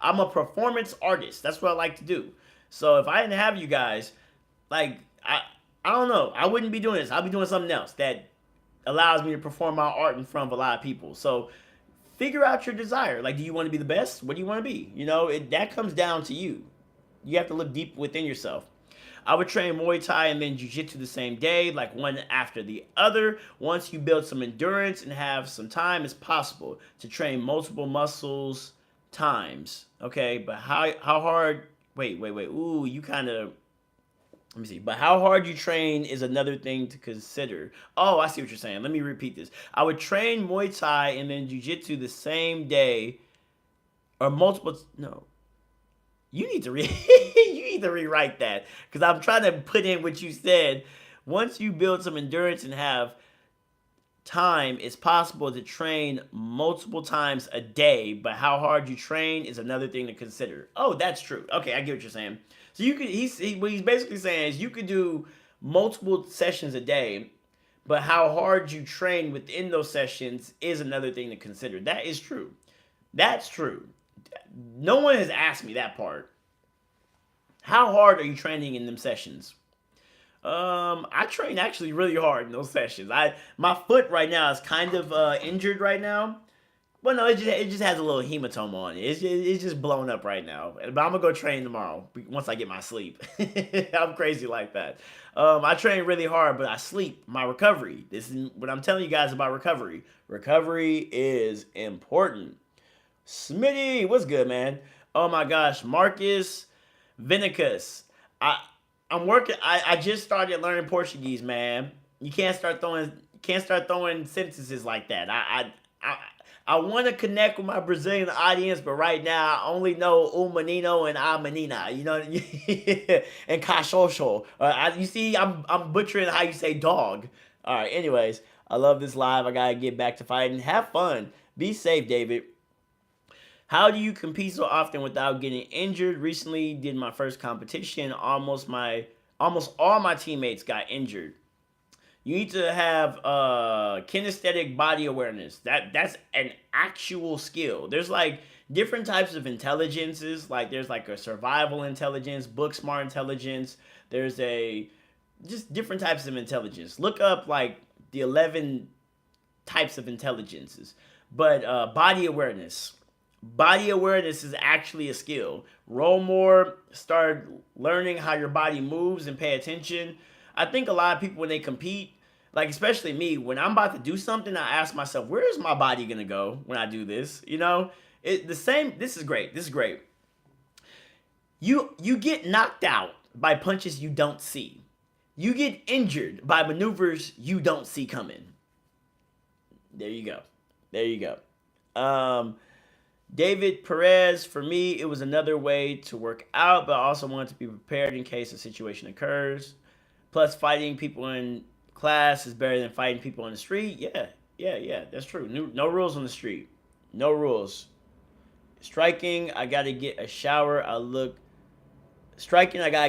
I'm a performance artist. That's what I like to do. So if I didn't have you guys, like, I don't know. I wouldn't be doing this. I'll be doing something else that allows me to perform my art in front of a lot of people. So figure out your desire. Like, do you want to be the best? What do you want to be? That comes down to you. You have to look deep within yourself. I would train Muay Thai and then Jiu-Jitsu the same day, like one after the other. Once you build some endurance and have some time, it's possible to train multiple muscles times. Okay, but how hard? Wait. Ooh, you kind of, let me see. But how hard you train is another thing to consider. Oh, I see what you're saying. Let me repeat this. I would train Muay Thai and then Jiu-Jitsu the same day or multiple. No, you need to you need to rewrite that because I'm trying to put in what you said. Once you build some endurance and have time, it's possible to train multiple times a day, but how hard you train is another thing to consider. Oh, that's true. Okay, I get what you're saying. So you could what he's basically saying is you could do multiple sessions a day, but how hard you train within those sessions is another thing to consider. That is true. That's true. No one has asked me that part. How hard are you training in them sessions? I train actually really hard in those sessions. My foot right now is kind of injured right now. Well, no, it just has a little hematoma on it. It's just blown up right now. But I'm gonna go train tomorrow once I get my sleep. I'm crazy like that. I train really hard, but I sleep. My recovery. This is what I'm telling you guys about recovery. Recovery is important. Smitty, what's good, man? Oh my gosh, Marcus Vinicus. I I'm working. I just started learning Portuguese, man. You can't start throwing sentences like that. I I want to connect with my Brazilian audience, but right now I only know menino and a menina, you know, and cachorro. You see, I'm butchering how you say dog. All right. Anyways, I love this live. I gotta get back to fighting. Have fun. Be safe, David. How do you compete so often without getting injured? Recently, did my first competition. Almost all my teammates got injured. You need to have kinesthetic body awareness. That's an actual skill. There's like different types of intelligences. Like there's like a survival intelligence, book smart intelligence. There's a just different types of intelligence. Look up like the 11 types of intelligences. But body awareness is actually a skill. Roll more, start learning how your body moves and pay attention. I think a lot of people when they compete, like especially me, when I'm about to do something, I ask myself, where is my body gonna go when I do this? You know, the same. This is great. This is great. You get knocked out by punches you don't see. You get injured by maneuvers you don't see coming. There you go. There you go. David Perez, for me, it was another way to work out, but I also wanted to be prepared in case a situation occurs. Plus, fighting people in class is better than fighting people on the street. Yeah, that's true. No rules on the street. No rules. Striking, I gotta get a shower. I gotta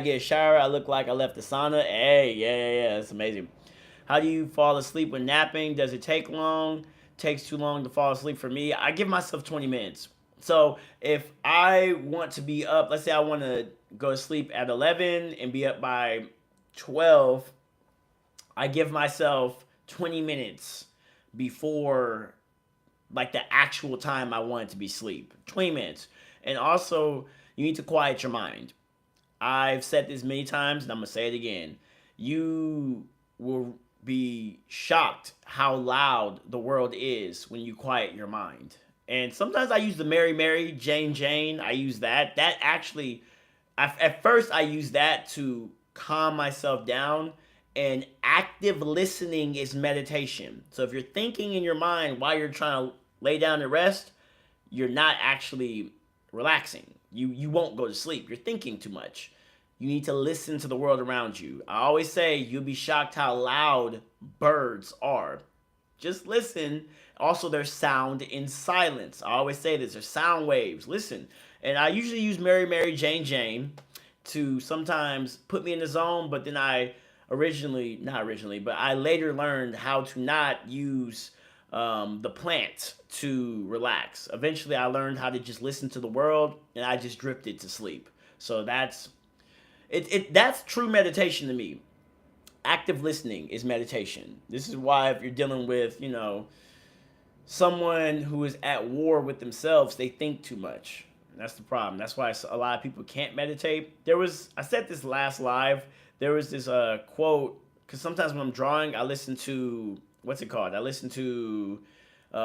get a shower. I look like I left the sauna. Hey, yeah, that's amazing. How do you fall asleep when napping? Does it take long? Takes too long to fall asleep for me. I give myself 20 minutes. So if I want to be up, let's say I want to go to sleep at 11 and be up by 12, I give myself 20 minutes before like the actual time I want it to be sleep. 20 minutes. And also, you need to quiet your mind. I've said this many times and I'm going to say it again. You will be shocked how loud the world is when you quiet your mind. And sometimes I use the Mary Mary, Jane Jane. I use that. That actually, at first I use that to calm myself down. And active listening is meditation. So if you're thinking in your mind while you're trying to lay down and rest, you're not actually relaxing. You won't go to sleep. You're thinking too much. You need to listen to the world around you. I always say you'll be shocked how loud birds are. Just listen. Also, there's sound in silence. I always say this. There's sound waves. Listen. And I usually use Mary Mary Jane Jane to sometimes put me in the zone, but then I later learned how to not use the plant to relax. Eventually, I learned how to just listen to the world, and I just drifted to sleep. So that's true meditation to me. Active listening is meditation. This is why if you're dealing with, someone who is at war with themselves, they think too much. That's the problem. That's why a lot of people can't meditate. I said this last live. There was this quote, because sometimes when I'm drawing, I listen to, what's it called? I listen to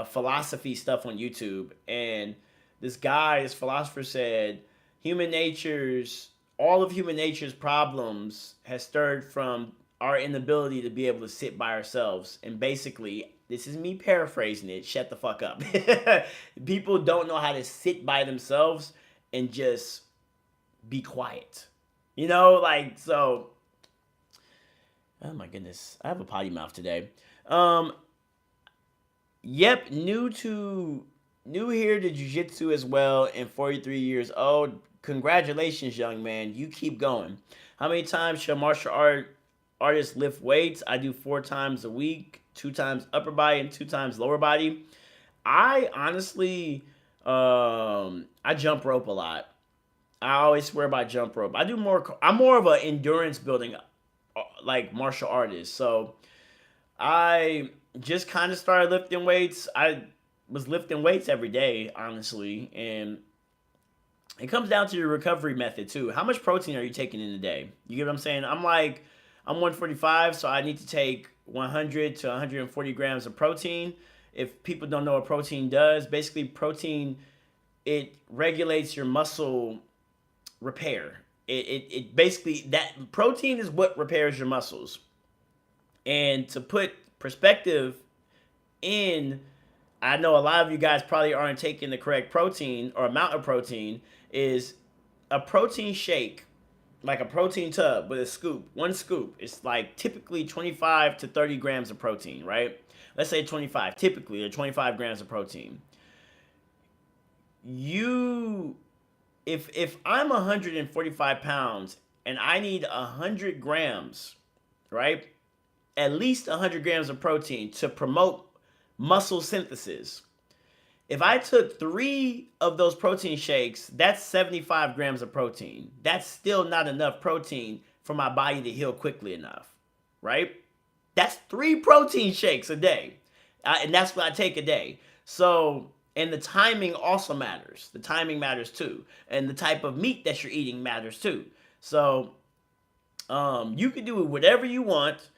philosophy stuff on YouTube. And this philosopher said, human nature's, all of human nature's problems has stirred from our inability to be able to sit by ourselves. And basically, this is me paraphrasing it. Shut the fuck up. People don't know how to sit by themselves and just be quiet. You know, like, so. Oh my goodness. I have a potty mouth today. Yep, new here to jiu-jitsu as well and 43 years old. Congratulations, young man. You keep going. How many times should artists lift weights? I do 4 times a week, 2 times upper body and 2 times lower body. I honestly, I jump rope a lot. I always swear by jump rope. I'm more of an endurance building, like martial artist. So I just kind of started lifting weights. I was lifting weights every day, honestly, and it comes down to your recovery method too. How much protein are you taking in a day? You get what I'm saying? I'm 145, so I need to take 100 to 140 grams of protein. If people don't know what protein does, basically protein, it regulates your muscle repair. It basically, that protein is what repairs your muscles. And to put perspective in, I know a lot of you guys probably aren't taking the correct protein or amount of protein, is a protein shake, like a protein tub with a scoop, one scoop, it's like typically 25 to 30 grams of protein, right? Let's say 25, typically, or 25 grams of protein. If I'm 145 pounds and I need 100 grams, right? At least 100 grams of protein to promote muscle synthesis. If I took 3 of those protein shakes, that's 75 grams of protein. That's still not enough protein for my body to heal quickly enough, right? That's 3 protein shakes a day. And that's what I take a day. So, and the timing also matters. The timing matters too. And the type of meat that you're eating matters too. So, you can do whatever you want.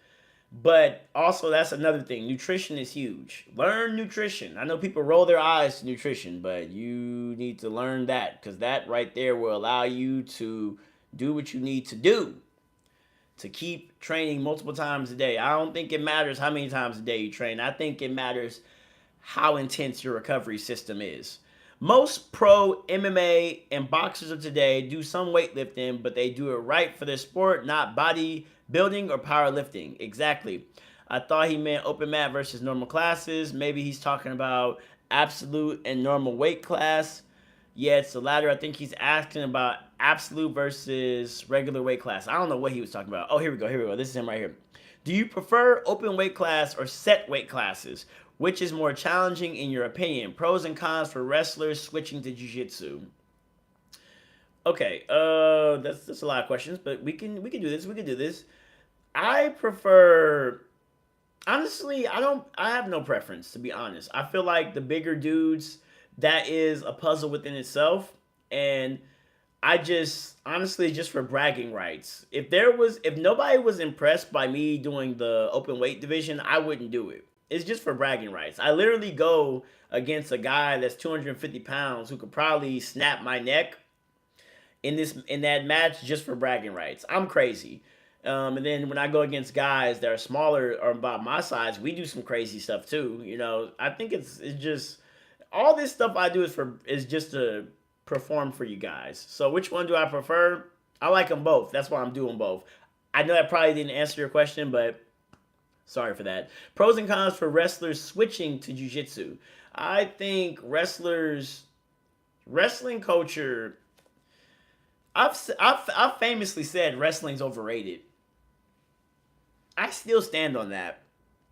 But also, that's another thing. Nutrition is huge. Learn nutrition. I know people roll their eyes to nutrition, but you need to learn that, because that right there will allow you to do what you need to do to keep training multiple times a day. I don't think it matters how many times a day you train. I think it matters how intense your recovery system is. Most pro MMA and boxers of today do some weightlifting, but they do it right for their sport, not body building or powerlifting. Exactly. I thought he meant open mat versus normal classes. Maybe he's talking about absolute and normal weight class. Yeah, it's the latter. I think he's asking about absolute versus regular weight class. I don't know what he was talking about. Oh, here we go. This is him right here. Do you prefer open weight class or set weight classes? Which is more challenging in your opinion? Pros and cons for wrestlers switching to jiu-jitsu. Okay, that's a lot of questions, but we can do this. I prefer, honestly, I have no preference, to be honest. I feel like the bigger dudes, that is a puzzle within itself, and I just, honestly, just for bragging rights. If nobody was impressed by me doing the open weight division, I wouldn't do it. It's just for bragging rights. I literally go against a guy that's 250 pounds who could probably snap my neck in that match just for bragging rights. I'm crazy. And then when I go against guys that are smaller or about my size, we do some crazy stuff too. You know, I think it's just all this stuff I do is just to perform for you guys. So which one do I prefer? I like them both. That's why I'm doing both. I know that probably didn't answer your question, but sorry for that. Pros and cons for wrestlers switching to jiu-jitsu. I think wrestling culture, I've famously said wrestling's overrated. I still stand on that.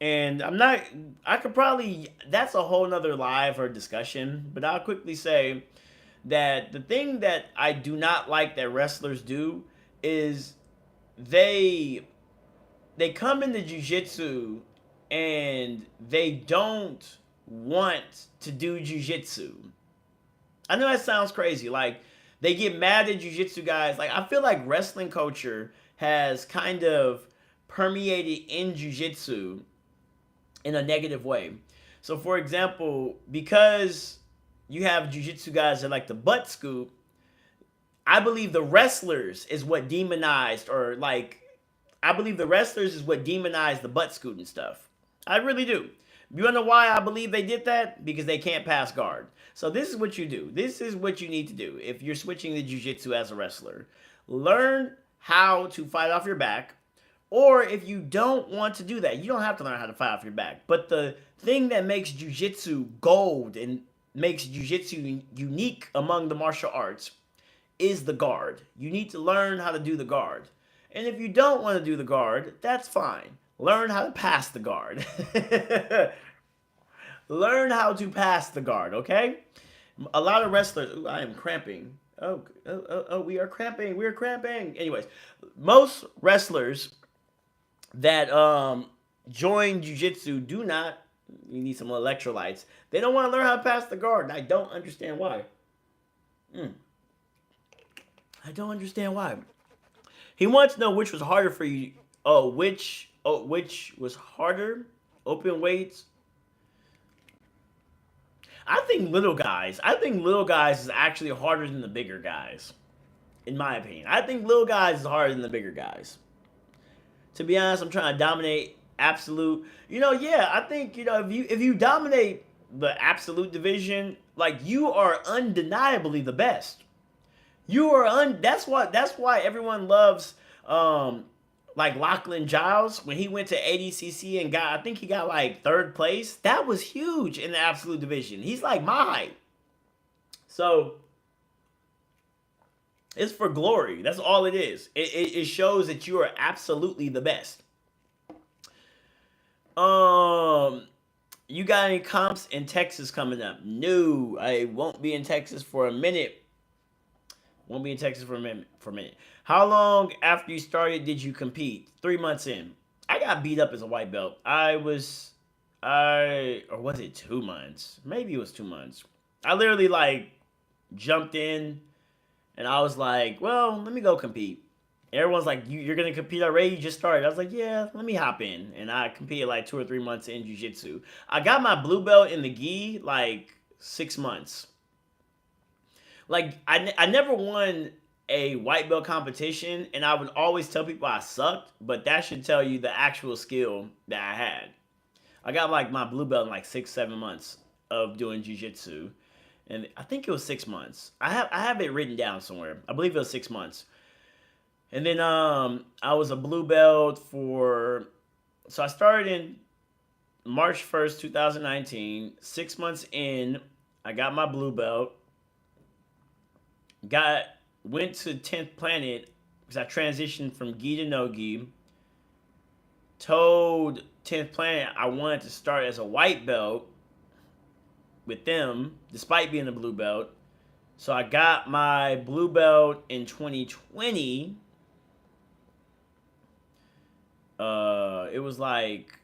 And that's a whole nother live or discussion, but I'll quickly say that the thing that I do not like that wrestlers do is they come into jiu-jitsu and they don't want to do jiu-jitsu. I know that sounds crazy. Like they get mad at jujitsu guys. Like I feel like wrestling culture has kind of permeated in jujitsu in a negative way. So, for example, because you have jujitsu guys that like the butt scoop, I believe the wrestlers is what demonized, or like, I believe the wrestlers is what demonized the butt scooting stuff. I really do. You wanna know why I believe they did that? Because they can't pass guard. So this is what you do. This is what you need to do if you're switching to jiu-jitsu as a wrestler. Learn how to fight off your back. Or if you don't want to do that, you don't have to learn how to fight off your back. But the thing that makes jiu-jitsu gold and makes jiu-jitsu unique among the martial arts is the guard. You need to learn how to do the guard. And if you don't want to do the guard, that's fine. Learn how to pass the guard. Learn how to pass the guard, okay? A lot of wrestlers, ooh, I am cramping. Oh, we are cramping. We are cramping. Anyways, most wrestlers that join jiu-jitsu do not, you need some electrolytes. They don't want to learn how to pass the guard. And I don't understand why. I don't understand why. He wants to know which was harder for you. Which was harder? Open weights. I think little guys. I think little guys is actually harder than the bigger guys. In my opinion. I think little guys is harder than the bigger guys. To be honest, I'm trying to dominate absolute. Yeah, I think, if you dominate the absolute division, like you are undeniably the best. You are that's why everyone loves like Lachlan Giles when he went to ADCC and I think he got like third place. That was huge in the absolute division. He's like my height. So it's for glory. That's all it is. It shows that you are absolutely the best. You got any comps in Texas coming up? No, I won't be in Texas for a minute. Won't be in Texas for a minute. How long after you started did you compete? 3 months in. I got beat up as a white belt. Or was it 2 months? Maybe it was 2 months. I literally like jumped in and I was like, well, let me go compete. Everyone's like, you're going to compete already? You just started. I was like, yeah, let me hop in. And I competed like 2 or 3 months in jiu-jitsu. I got my blue belt in the gi like 6 months. Like, I never won a white belt competition, and I would always tell people I sucked, but that should tell you the actual skill that I had. I got like my blue belt in like 6-7 months of doing jiu-jitsu. And I think it was 6 months. I have it written down somewhere. I believe it was 6 months. And then I was a blue belt so I started in March 1st, 2019. 6 months in, I got my blue belt. Went to 10th Planet because I transitioned from gi to no gi. Told 10th Planet I wanted to start as a white belt with them, despite being a blue belt. So I got my blue belt in 2020. It was like,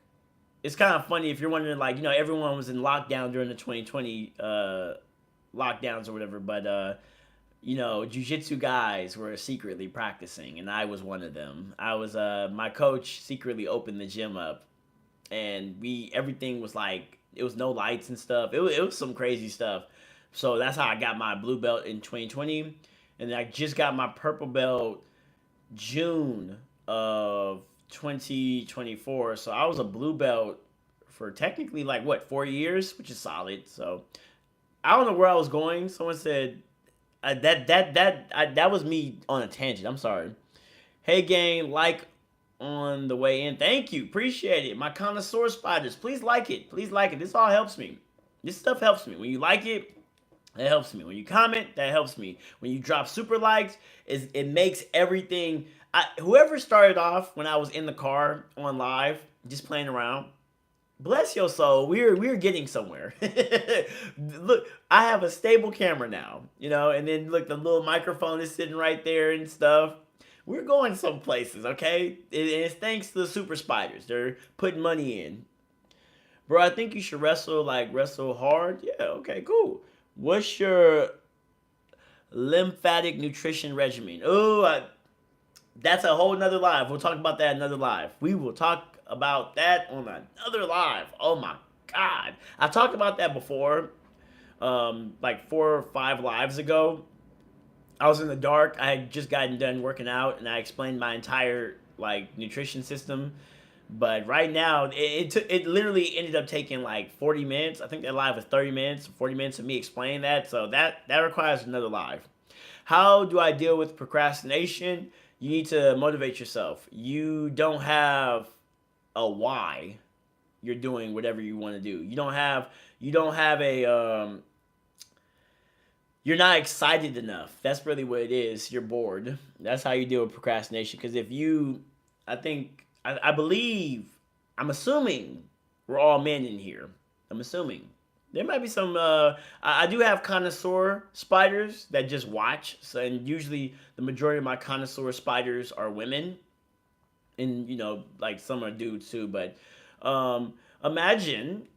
it's kind of funny if you're wondering, like, everyone was in lockdown during the 2020 lockdowns or whatever, but jiu-jitsu guys were secretly practicing, and I was one of them. My coach secretly opened the gym up, and everything was like, it was no lights and stuff. It was some crazy stuff. So that's how I got my blue belt in 2020, and then I just got my purple belt June of 2024. So I was a blue belt for technically like 4 years, which is solid. So I don't know where I was going. Someone said, that was me on a tangent. I'm sorry. Hey gang, like on the way in. Thank you, appreciate it. My connoisseur spiders, please like it. Please like it. This all helps me. This stuff helps me. When you like it, that helps me. When you comment, that helps me. When you drop super likes, it makes everything. Whoever started off when I was in the car on live, just playing around. Bless your soul. We're getting somewhere. Look, I have a stable camera now, and then look, the little microphone is sitting right there and stuff. We're going some places, okay? And it's thanks to the super spiders. They're putting money in. Bro, I think you should wrestle hard. Yeah, okay, cool. What's your lymphatic nutrition regimen. Oh, that's a whole nother live. We'll talk about that another live. We will talk about that on another live. Oh my God. I've talked about that before, like 4 or 5 lives ago. I was in the dark. I had just gotten done working out, and I explained my entire like nutrition system. But right now, it literally ended up taking like 40 minutes. I think that live was 30 minutes, 40 minutes of me explaining that. So that requires another live. How do I deal with procrastination? You need to motivate yourself. You don't have a why you're doing whatever you want to do. You don't have a you're not excited enough. That's really what it is. You're bored. That's how you deal with procrastination. Because if you, I think, I believe, I'm assuming we're all men in here. I'm assuming. There might be some, I do have connoisseur spiders that just watch. So, and usually the majority of my connoisseur spiders are women. And, like some are dudes too. But imagine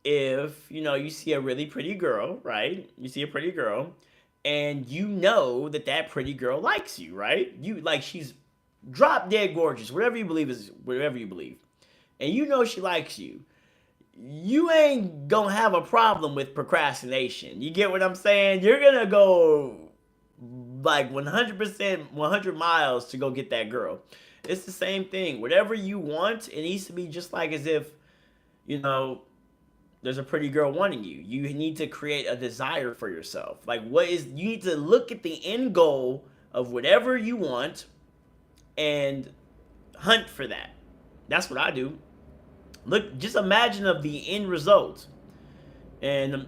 if you see a really pretty girl, right? You see a pretty girl, and you know that pretty girl likes you, right? You like she's drop dead gorgeous, whatever you believe is whatever you believe, and you know she likes you. You ain't gonna have a problem with procrastination. You get what I'm saying? You're gonna go like 100%, 100 miles to go get that girl. It's the same thing. Whatever you want, it needs to be just like as if you know there's a pretty girl wanting you. You need to create a desire for yourself. Like you need to look at the end goal of whatever you want and hunt for that. That's what I do. Look, just imagine of the end result. And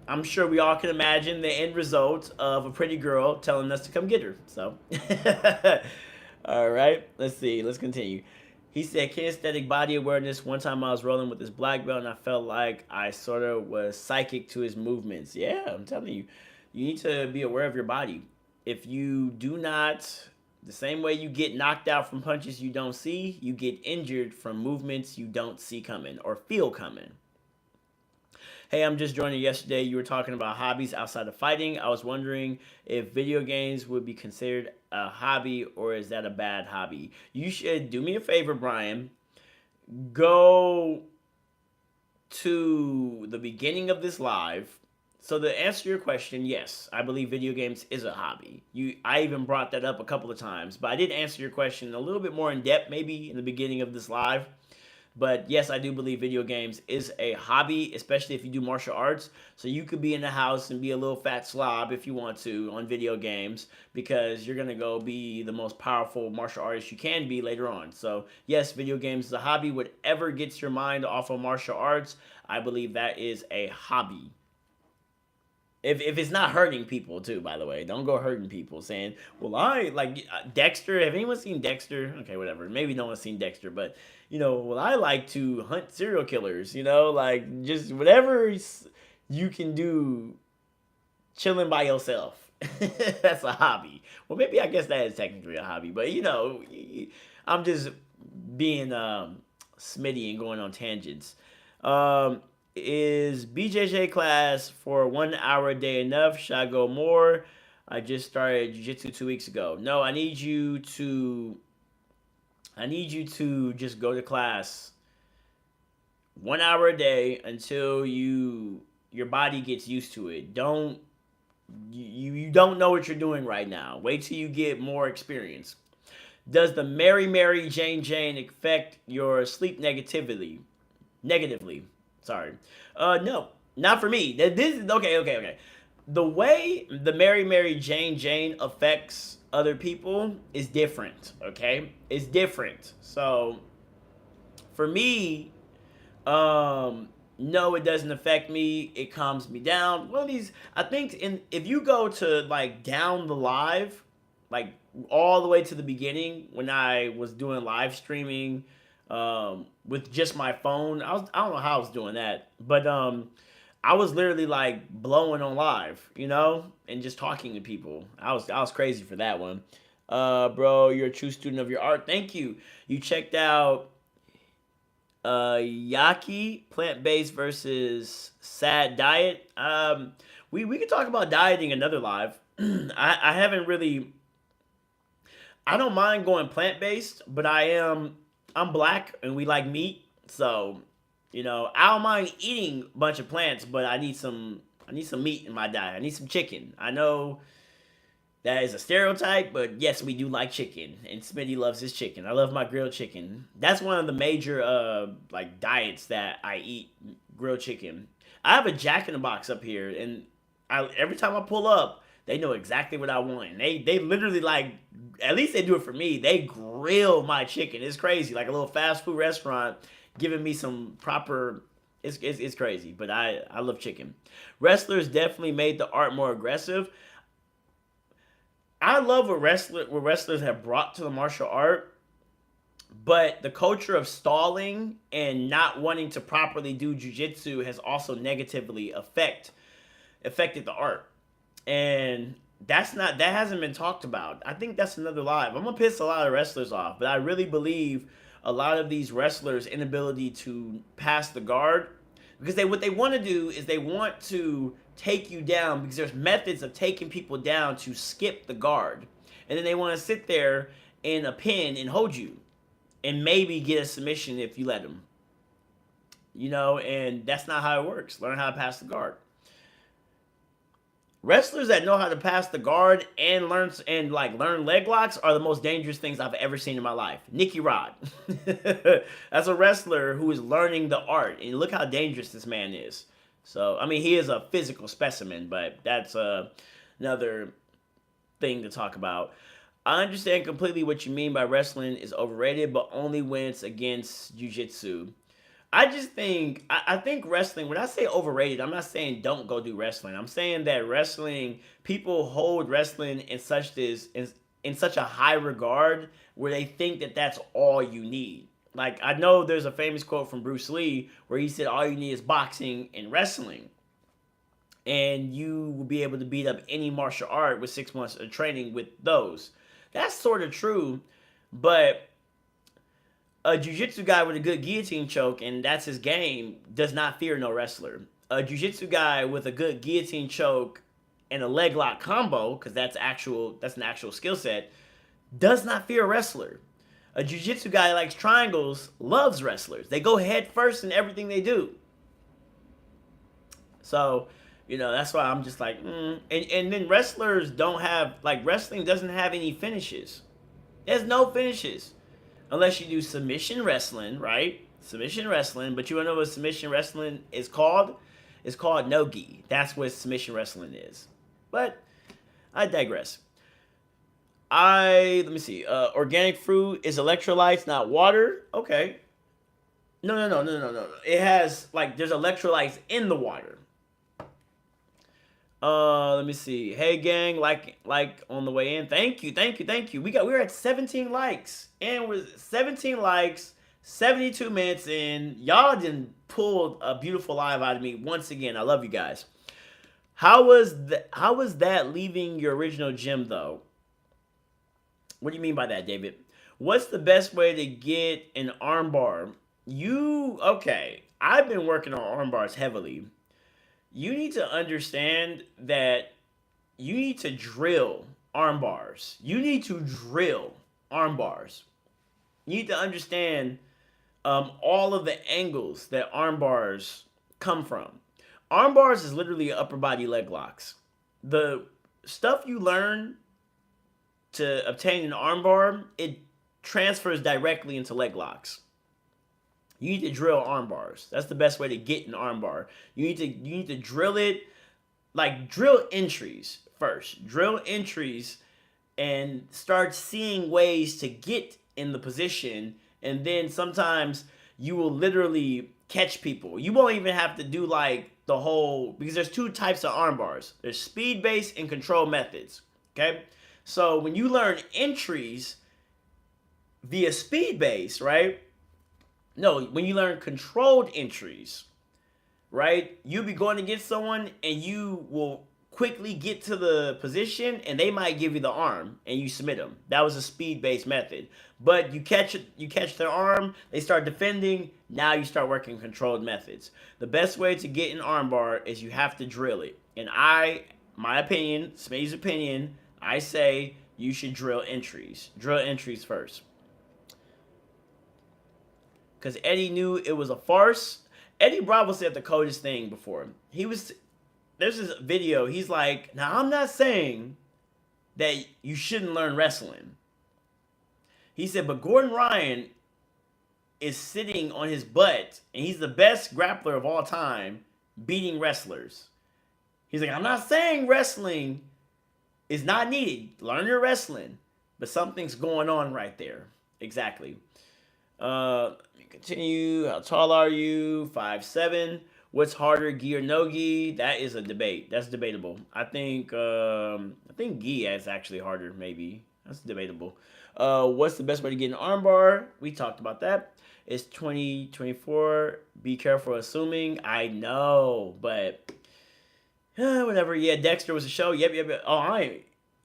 I'm sure we all can imagine the end result of a pretty girl telling us to come get her. So all right, let's see. Let's continue. He said, kinesthetic body awareness. One time I was rolling with this black belt and I felt like I sort of was psychic to his movements. Yeah, I'm telling you, you need to be aware of your body. If you do not, the same way you get knocked out from punches you don't see, you get injured from movements you don't see coming or feel coming. Hey, I'm just joining yesterday. You were talking about hobbies outside of fighting. I was wondering if video games would be considered a hobby or is that a bad hobby? You should do me a favor, Brian. Go to the beginning of this live. So to answer your question, yes, I believe video games is a hobby. I even brought that up a couple of times, but I did answer your question a little bit more in depth maybe in the beginning of this live. But yes, I do believe video games is a hobby, especially if you do martial arts. So you could be in the house and be a little fat slob if you want to on video games because you're going to go be the most powerful martial artist you can be later on. So yes, video games is a hobby. Whatever gets your mind off of martial arts, I believe that is a hobby. If it's not hurting people too, by the way, don't go hurting people saying, well, I like Dexter. Have anyone seen Dexter? Okay, whatever. Maybe no one's seen Dexter, but well, I like to hunt serial killers, like just whatever you can do chilling by yourself. That's a hobby. Well, maybe I guess that is technically a hobby, but I'm just being Smitty and going on tangents. Is BJJ class for 1 hour a day enough? Should I go more? I just started jiu-jitsu 2 weeks ago. No, I need you to just go to class 1 hour a day until your body gets used to it. You don't know what you're doing right now. Wait till you get more experience. Does the Mary Mary Jane Jane affect your sleep negatively? Negatively. Sorry. No, not for me. This is okay. The way the Mary Mary Jane Jane affects other people is different, okay? It's different. So for me, no, it doesn't affect me. It calms me down. One of these, I think, if you go to like down the live, like all the way to the beginning when I was doing live streaming, with just my phone, I don't know how I was doing that, but I was literally like blowing on live, and just talking to people. I was crazy for that one. Bro, you're a true student of your art. Thank you. You checked out Yaki, plant-based versus sad diet. We could talk about dieting another live. I haven't really. I don't mind going plant based, but I'm black and we like meat, so I don't mind eating a bunch of plants, but I need some meat in my diet. I need some chicken. I know that is a stereotype, but yes, we do like chicken, and Smitty loves his chicken. I love my grilled chicken. That's one of the major like diets that I eat: grilled chicken. I have a Jack in the Box up here, and every time I pull up, they know exactly what I want. And they literally like, at least they do it for me. They grill my chicken. It's crazy, like a little fast food restaurant giving me some proper. It's crazy, but I love chicken. Wrestlers definitely made the art more aggressive. I love what wrestlers have brought to the martial art, but the culture of stalling and not wanting to properly do jujitsu has also negatively affected the art, and that hasn't been talked about. I think that's another live. I'm gonna piss a lot of wrestlers off, but I really believe a lot of these wrestlers' inability to pass the guard, because what they want to do is they want to take you down, because there's methods of taking people down to skip the guard, and then they want to sit there in a pin and hold you and maybe get a submission if you let them. And that's not how it works. Learn how to pass the guard. Wrestlers that know how to pass the guard and learn leg locks are the most dangerous things I've ever seen in my life. Nicky Rod. That's a wrestler who is learning the art, and look how dangerous this man is. So, I mean, he is a physical specimen, but that's another thing to talk about. I understand completely what you mean by wrestling is overrated, but only when it's against jiu-jitsu. I think wrestling, when I say overrated, I'm not saying don't go do wrestling. I'm saying that wrestling, people hold wrestling in such a high regard where they think that that's all you need. Like, I know there's a famous quote from Bruce Lee where he said all you need is boxing and wrestling, and you will be able to beat up any martial art with 6 months of training with those. That's sort of true, but a jiu-jitsu guy with a good guillotine choke, and that's his game, does not fear no wrestler. A jiu-jitsu guy with a good guillotine choke and a leg lock combo, because that's an actual skill set, does not fear a wrestler. A jiu-jitsu guy that likes triangles loves wrestlers. They go head first in everything they do. So, that's why I'm just like, and then wrestlers don't have, like, wrestling doesn't have any finishes. There's no finishes. Unless you do submission wrestling, right? Submission wrestling, but you wanna know what submission wrestling is called? It's called no-gi. That's what submission wrestling is. But I digress. Let me see. Organic fruit is electrolytes, not water. Okay. No. It has, like, there's electrolytes in the water. Let me see. Hey gang, like on the way in. Thank you. We're at 17 likes. And with 17 likes, 72 minutes in. Y'all done pulled a beautiful live out of me once again. I love you guys. How was that leaving your original gym though? What do you mean by that, David? What's the best way to get an armbar? Okay. I've been working on arm bars heavily. You need to understand that you need to drill arm bars. You need to drill arm bars. You need to understand all of the angles that arm bars come from. Arm bars is literally upper body leg locks. The stuff you learn to obtain an arm bar, it transfers directly into leg locks. You need to drill arm bars. That's the best way to get an arm bar. You need to drill it, like drill entries first. Drill entries and start seeing ways to get in the position, and then sometimes you will literally catch people. You won't even have to do like the whole, because there's two types of arm bars. There's speed based and control methods. Okay? So when you learn entries via speed base, right? No, when you learn controlled entries, right? You'll be going against someone and you will quickly get to the position and they might give you the arm and you submit them. That was a speed-based method. But you catch their arm, they start defending, now you start working controlled methods. The best way to get an arm bar is you have to drill it. And I my opinion, Smitty's opinion, I say you should drill entries. Drill entries first. Because Eddie knew it was a farce. Eddie Bravo said the coldest thing before. There's this video, he's like, now I'm not saying that you shouldn't learn wrestling. He said, but Gordon Ryan is sitting on his butt, and he's the best grappler of all time, beating wrestlers. He's like, I'm not saying wrestling is not needed. Learn your wrestling. But something's going on right there. Exactly. Let me continue. How tall are you? 5'7". What's harder, gi or no gi? That is a debate. That's debatable. I think gi is actually harder, maybe. That's debatable. What's the best way to get an armbar? We talked about that. It's 2024. Be careful assuming. I know, but whatever. Yeah, Dexter was a show. Yep. Oh,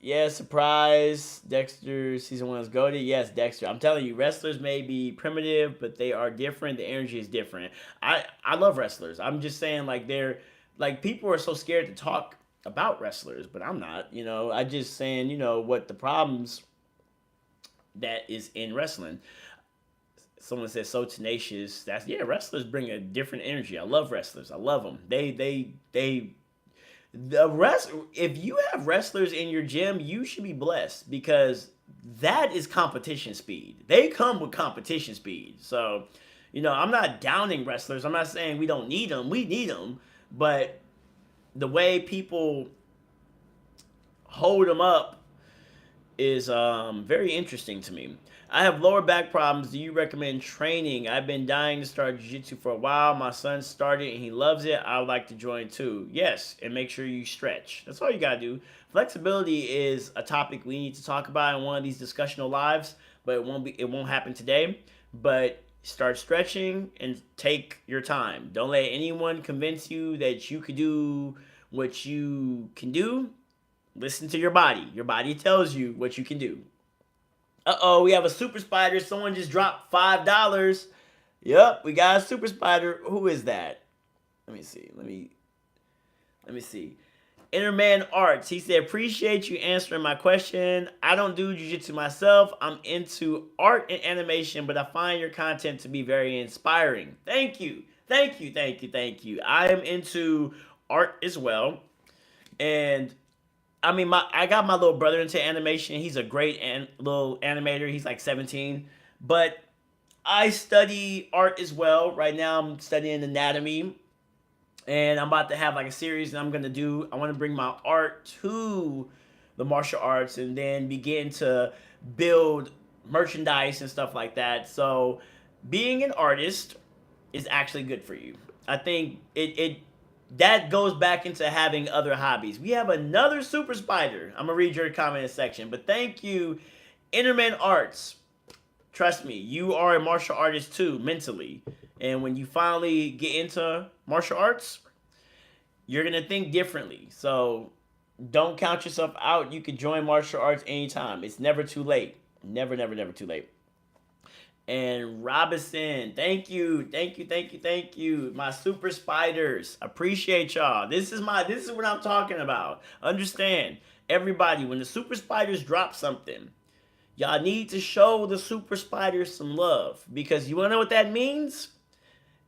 yeah, surprise. Dexter season 1 is goated. Yes, Dexter. I'm telling you, wrestlers may be primitive, but they are different. The energy is different. I love wrestlers. I'm just saying, like, they're like, people are so scared to talk about wrestlers, but I'm not. I just saying, what the problems that is in wrestling. Someone says so tenacious. Wrestlers bring a different energy. I love wrestlers. I love them. If you have wrestlers in your gym, you should be blessed, because that is competition speed. They come with competition speed. So, I'm not downing wrestlers. I'm not saying we don't need them. We need them. But the way people hold them up is very interesting to me. I have lower back problems. Do you recommend training? I've been dying to start jiu-jitsu for a while. My son started and he loves it. I would like to join too. Yes, and make sure you stretch. That's all you got to do. Flexibility is a topic we need to talk about in one of these discussional lives, but it won't happen today. But start stretching and take your time. Don't let anyone convince you that you could do what you can do. Listen to your body. Your body tells you what you can do. Uh-oh, we have a super spider. Someone just dropped $5. Yep, we got a super spider. Who is that? Let me see. Let me see. Innerman Arts. He said, appreciate you answering my question. I don't do jiu-jitsu myself. I'm into art and animation, but I find your content to be very inspiring. Thank you. Thank you. I am into art as well. And I got my little brother into animation. He's a great little animator. He's like 17. But I study art as well. Right now I'm studying anatomy. And I'm about to have like a series that I want to bring my art to the martial arts and then begin to build merchandise and stuff like that. So being an artist is actually good for you. I think that goes back into having other hobbies. We have another super spider. I'm going to read your comment section. But thank you, Innerman Arts. Trust me, you are a martial artist too, mentally. And when you finally get into martial arts, you're going to think differently. So don't count yourself out. You can join martial arts anytime. It's never too late. Never too late. And Robinson, thank you. My super spiders. Appreciate y'all. This is what I'm talking about. Understand, everybody, when the super spiders drop something, y'all need to show the super spiders some love. Because you wanna know what that means?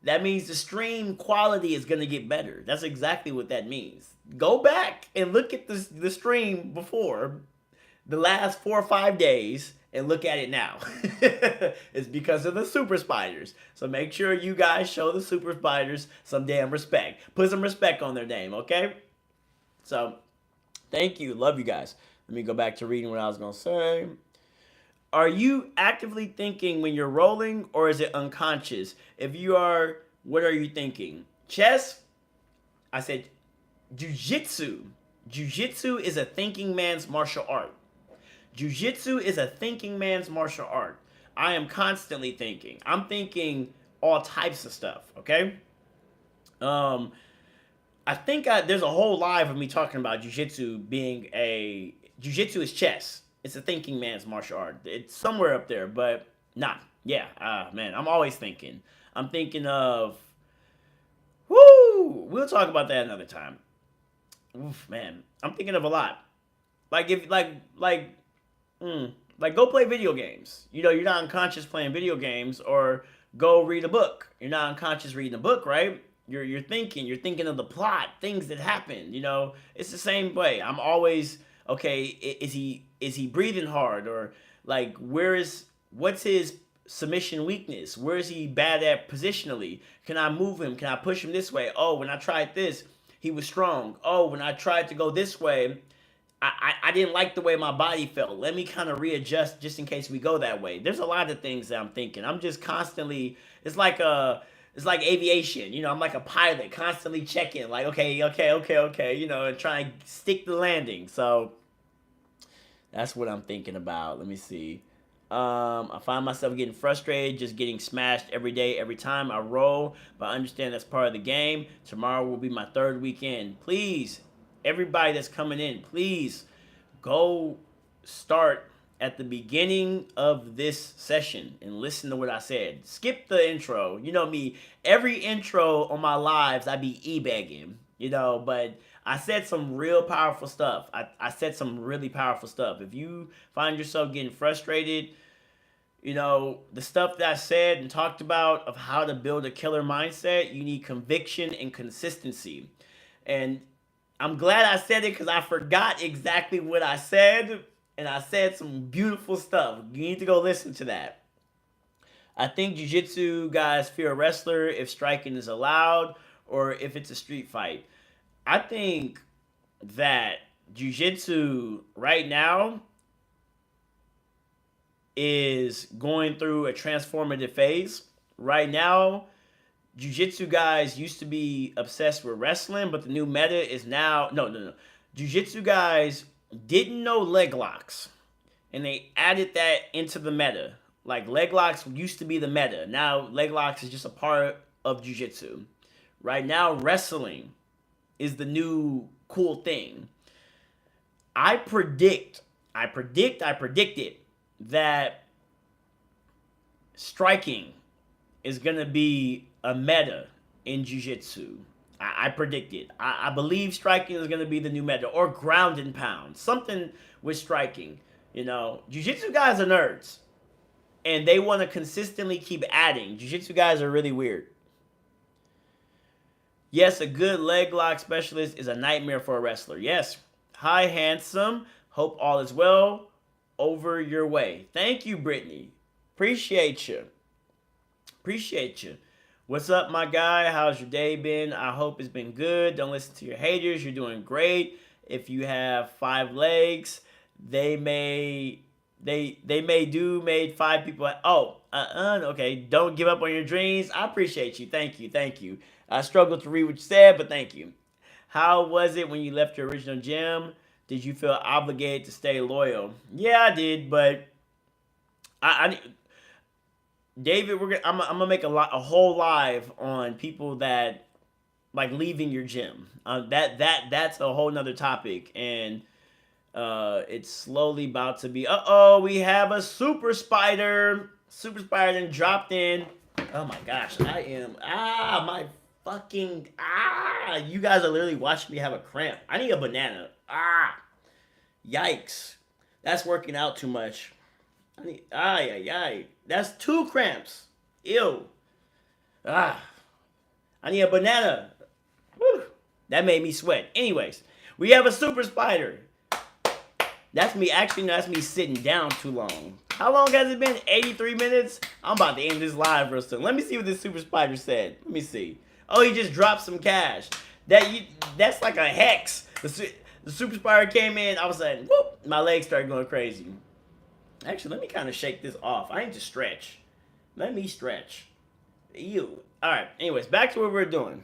That means the stream quality is gonna get better. That's exactly what that means. Go back and look at the stream before the last 4 or 5 days and look at it now. It's because of the super spiders. So make sure you guys show the super spiders some damn respect. Put some respect on their name, okay? So, thank you. Love you guys. Let me go back to reading what I was going to say. Are you actively thinking when you're rolling, or is it unconscious? If you are, what are you thinking? Chess? I said jiu-jitsu. Jiu-jitsu is a thinking man's martial art. Jiu-jitsu is a thinking man's martial art. I am constantly thinking. I'm thinking all types of stuff, okay? I think there's a whole live of me talking about jiu-jitsu jiu-jitsu is chess. It's a thinking man's martial art. It's somewhere up there, but nah. Yeah, man, I'm always thinking. I'm thinking of, we'll talk about that another time. Oof, man, I'm thinking of a lot. Like if like go play video games. You know, you're not unconscious playing video games, or go read a book. You're not unconscious reading a book, right? You're thinking of the plot, things that happen. You know, it's the same way. I'm always okay. Is he breathing hard, or like what's his submission weakness? Where is he bad at positionally? Can I move him? Can I push him this way? Oh, when I tried this, he was strong. Oh, when I tried to go this way, I didn't like the way my body felt. Let me kind of readjust just in case we go that way. There's a lot of things that I'm thinking. I'm just constantly. It's like aviation. You know, I'm like a pilot, constantly checking. Like, okay. You know, and trying to stick the landing. So that's what I'm thinking about. Let me see. I find myself getting frustrated, just getting smashed every day, every time I roll. But I understand that's part of the game. Tomorrow will be my third weekend. Please, everybody that's coming in, please go start at the beginning of this session and listen to what I said. Skip the intro. You know me, every intro on my lives, I be e-bagging, you know, but I said some real powerful stuff. I said some really powerful stuff. If you find yourself getting frustrated, you know, the stuff that I said and talked about of how to build a killer mindset, you need conviction and consistency. And I'm glad I said it because I forgot exactly what I said. And I said some beautiful stuff. You need to go listen to that. I think jiu-jitsu guys fear a wrestler if striking is allowed or if it's a street fight. I think that jiu-jitsu right now is going through a transformative phase. Right now, jiu-jitsu guys used to be obsessed with wrestling, but the new meta is now no. Jiu-jitsu guys didn't know leg locks, and they added that into the meta. Like leg locks used to be the meta. Now leg locks is just a part of jiu-jitsu. Right now, wrestling is the new cool thing. I predicted that striking is gonna be a meta in jiu-jitsu. I predict it. I believe striking is gonna be the new meta, or ground and pound, something with striking. You know, jiu-jitsu guys are nerds, and they want to consistently keep adding. Jiu-jitsu guys are really weird. Yes, a good leg lock specialist is a nightmare for a wrestler. Yes. Hi, handsome. Hope all is well over your way. Thank you, Brittany. Appreciate you. Appreciate you. What's up, my guy? How's your day been? I hope it's been good. Don't listen to your haters. You're doing great. If you have 5 legs, they may made 5 people. Oh, okay. Don't give up on your dreams. I appreciate you. Thank you. I struggled to read what you said, but thank you. How was it when you left your original gym? Did you feel obligated to stay loyal? Yeah, I did, but I David, I'm gonna make a whole live on people that like leaving your gym. That's a whole nother topic, and it's slowly about to be. We have a super spider. Super spider then dropped in. Oh my gosh, I am my fucking You guys are literally watching me have a cramp. I need a banana. Yikes, that's working out too much. I need That's 2 cramps. Ew. I need a banana. Whew. That made me sweat. Anyways, we have a super spider. That's me. Actually, no, that's me sitting down too long. How long has it been? 83 minutes? I'm about to end this live real soon. Let me see what this super spider said. Let me see. Oh, he just dropped some cash. That's like a hex. The super spider came in. All of a sudden, whoop, my legs started going crazy. Actually, let me kind of shake this off. I need to stretch. Let me stretch. Ew. All right. Anyways, back to what we're doing.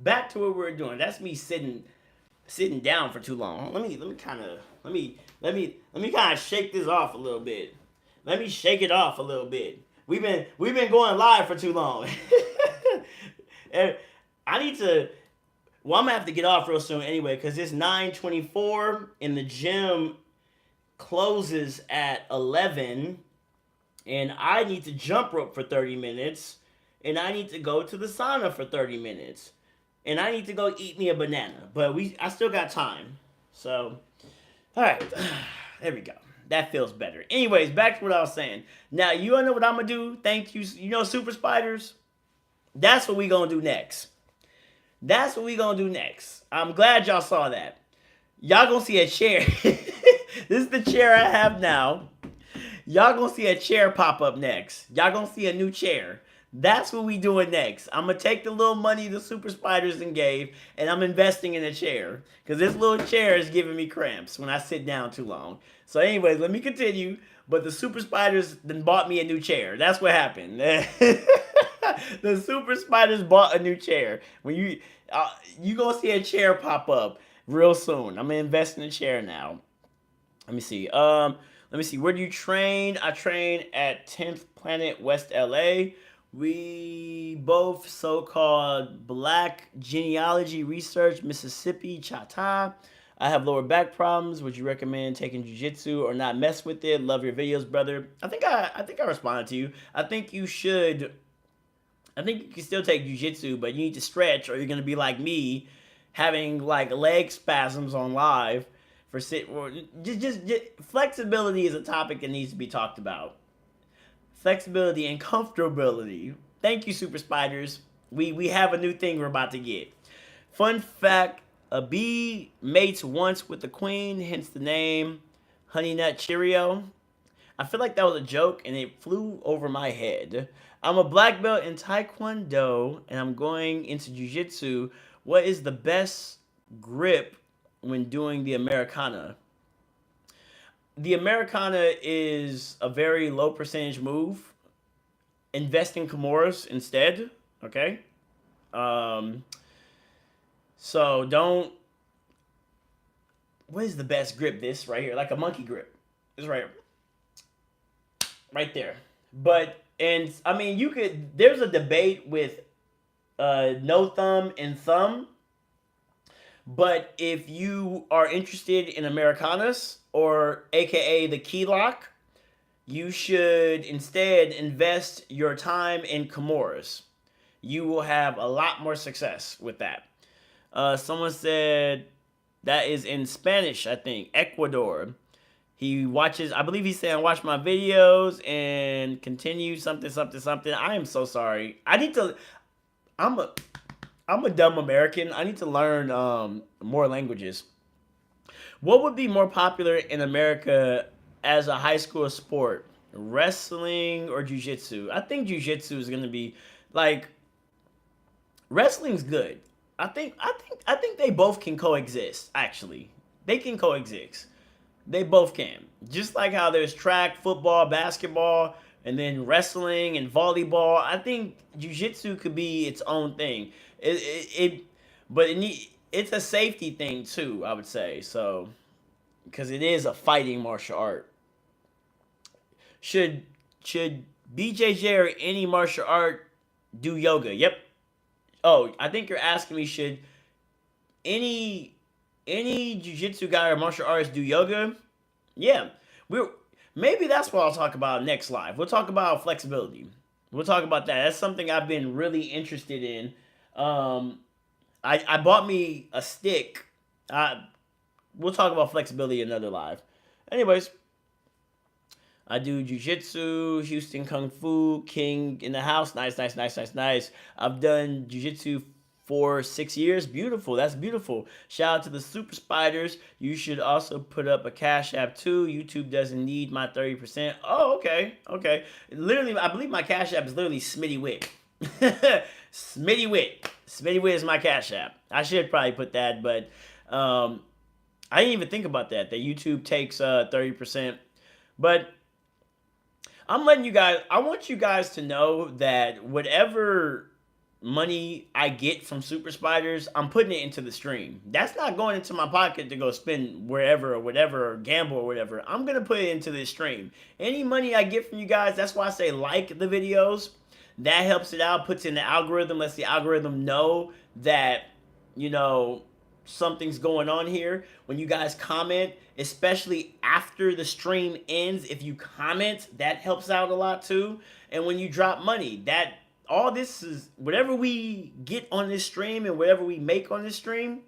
That's me sitting down for too long. Let me kind of shake this off a little bit. Let me shake it off a little bit. We've been going live for too long. And I need to. Well, I'm gonna have to get off real soon anyway, because it's 9:24 and the gym closes at 11, and I need to jump rope for 30 minutes, and I need to go to the sauna for 30 minutes. and I need to go eat me a banana. But I still got time. So, all right, there we go. That feels better. Anyways, back to what I was saying. Now you wanna know what I'm gonna do? Thank you. You know, super spiders. That's what we gonna do next. That's what we gonna do next. I'm glad y'all saw that. Y'all gonna see a chair. This is the chair I have now. Y'all gonna see a chair pop up next. Y'all gonna see a new chair. That's what we doing next. I'm gonna take the little money the super spiders and gave, and I'm investing in a chair because this little chair is giving me cramps when I sit down too long. So, anyways, let me continue. But the super spiders then bought me a new chair. That's what happened. The super spiders bought a new chair. When you gonna see a chair pop up real soon. I'm gonna invest in a chair now. Let me see. Let me see. Where do you train? I train at 10th Planet West LA. We both so-called Black Genealogy Research, Mississippi, Chata. I have lower back problems. Would you recommend taking jujitsu or not mess with it? Love your videos, brother. I think I responded to you. I think you should. I think you can still take jujitsu, but you need to stretch, or you're gonna be like me, having like leg spasms on live for sit. Or just flexibility is a topic that needs to be talked about. Flexibility and comfortability. Thank you, super spiders. We have a new thing we're about to get. Fun fact: a bee mates once with the queen, hence the name Honey Nut Cheerio. I feel like that was a joke and it flew over my head. I'm a black belt in Taekwondo and I'm going into Jiu Jitsu. What is the best grip when doing the Americana? The Americana is a very low percentage move. Invest in Kimuras instead. Okay? Um, so don't. What is the best grip? This right here, like a monkey grip. This right here. Right there. But and I mean, you could. There's a debate with no thumb and thumb. But if you are interested in Americanas or AKA the key lock, you should instead invest your time in Kimuras. You will have a lot more success with that. Someone said that is in Spanish, I think, Ecuador. He watches, I believe he's saying, watch my videos and continue something, something, something. I am so sorry. I'm a, I'm a dumb American. I need to learn more languages. What would be more popular in America as a high school sport? Wrestling or jujitsu? I think jujitsu is going to be like wrestling's good. I think they both can coexist. Actually, they can coexist. They both can. Just like how there's track, football, basketball, and then wrestling and volleyball. I think jiu-jitsu could be its own thing. But it's a safety thing too, I would say. So, because it is a fighting martial art. Should BJJ or any martial art do yoga? Yep. Oh, I think you're asking me, should any jiu-jitsu guy or martial artist do yoga? Yeah. We're Maybe that's what I'll talk about next live. We'll talk about flexibility. We'll talk about that. That's something I've been really interested in. I bought me a stick. We'll talk about flexibility another live. Anyways, I do jujitsu, Houston Kung Fu, King in the house. Nice, nice, nice, nice, nice. I've done jujitsu for 6 years. Beautiful. That's beautiful. Shout out to the super spiders. You should also put up a cash app too. YouTube doesn't need my 30%. Oh, okay. Okay. Literally, I believe my cash app is literally Smitty'Wit. Smitty'Wit. Smitty'Wit is my cash app. I should probably put that, but I didn't even think about that YouTube takes 30%. But I'm letting you guys, I want you guys to know that whatever money I get from super spiders, I'm putting it into the stream. That's not going into my pocket to go spend wherever or whatever or gamble or whatever. I'm going to put it into this stream. Any money I get from you guys, that's why I say like the videos. That helps it out, puts in the algorithm, lets the algorithm know that, something's going on here. When you guys comment, especially after the stream ends, if you comment, that helps out a lot too. And when you drop money, that all this is whatever we get on this stream and whatever we make on this stream.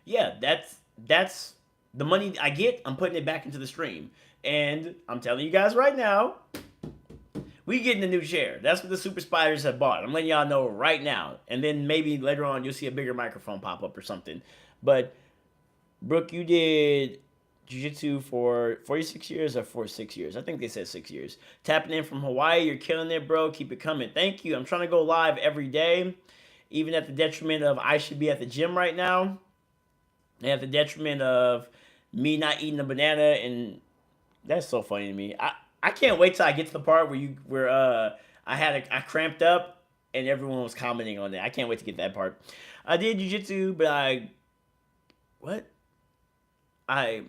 Yeah, that's the money I get. I'm putting it back into the stream, and I'm telling you guys right now, we getting a new chair. That's what the Super Spiders have bought. I'm letting y'all know right now, and then maybe later on you'll see a bigger microphone pop up or something. But Brooke, you did jiu-jitsu for 46 years or for 6 years? I think they said 6 years. Tapping in from Hawaii, you're killing it, bro. Keep it coming. Thank you. I'm trying to go live every day, even at the detriment of I should be at the gym right now, and at the detriment of me not eating a banana. And that's so funny to me. I can't wait till I get to the part where I cramped up and everyone was commenting on that. I can't wait to get that part. I did jiu-jitsu, but I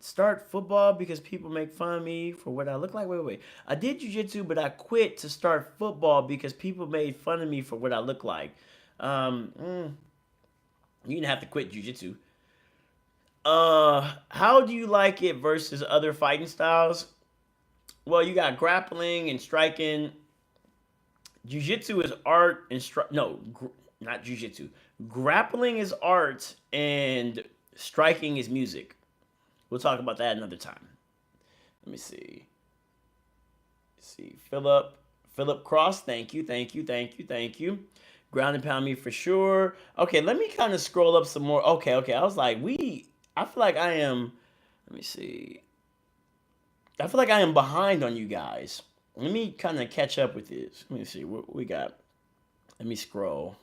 start football because people make fun of me for what I look like. Wait. I did jiu-jitsu, but I quit to start football because people made fun of me for what I look like. You didn't have to quit jiu-jitsu. How do you like it versus other fighting styles? Well, you got grappling and striking. Jiu-jitsu is art and not jiu-jitsu. Grappling is art and striking is music. We'll talk about that another time. Let me see. Philip Cross, thank you. Ground and pound me for sure. Okay, let me kind of scroll up some more. Okay. I was like, I feel like I am. Let me see. I feel like I am behind on you guys. Let me kind of catch up with this. Let me see what we got. Let me scroll.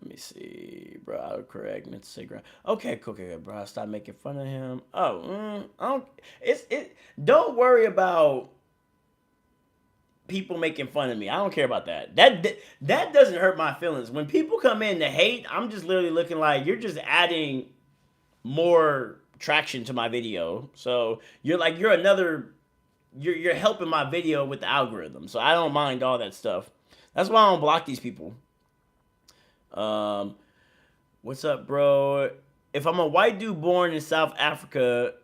Let me see, bro. I would correct. Meant to say ground. Okay, cool. Okay, bro. Stop making fun of him. Don't worry about people making fun of me. I don't care about that. That doesn't hurt my feelings. When people come in to hate, I'm just literally looking like you're just adding more traction to my video. So you're helping my video with the algorithm. So I don't mind all that stuff. That's why I don't block these people. What's up, bro? If I'm a white dude born in South Africa,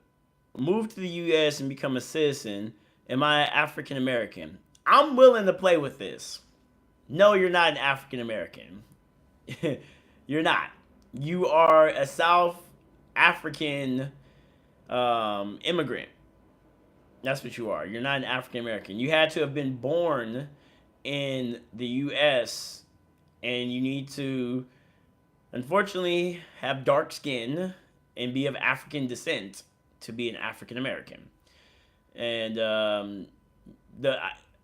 move to the US and become a citizen, am I African American? I'm willing to play with this. No, you're not an African American. You're not. You are a South African immigrant. That's what you are. You're not an African American. You had to have been born in the US, and you need to, unfortunately, have dark skin and be of African descent to be an African American. And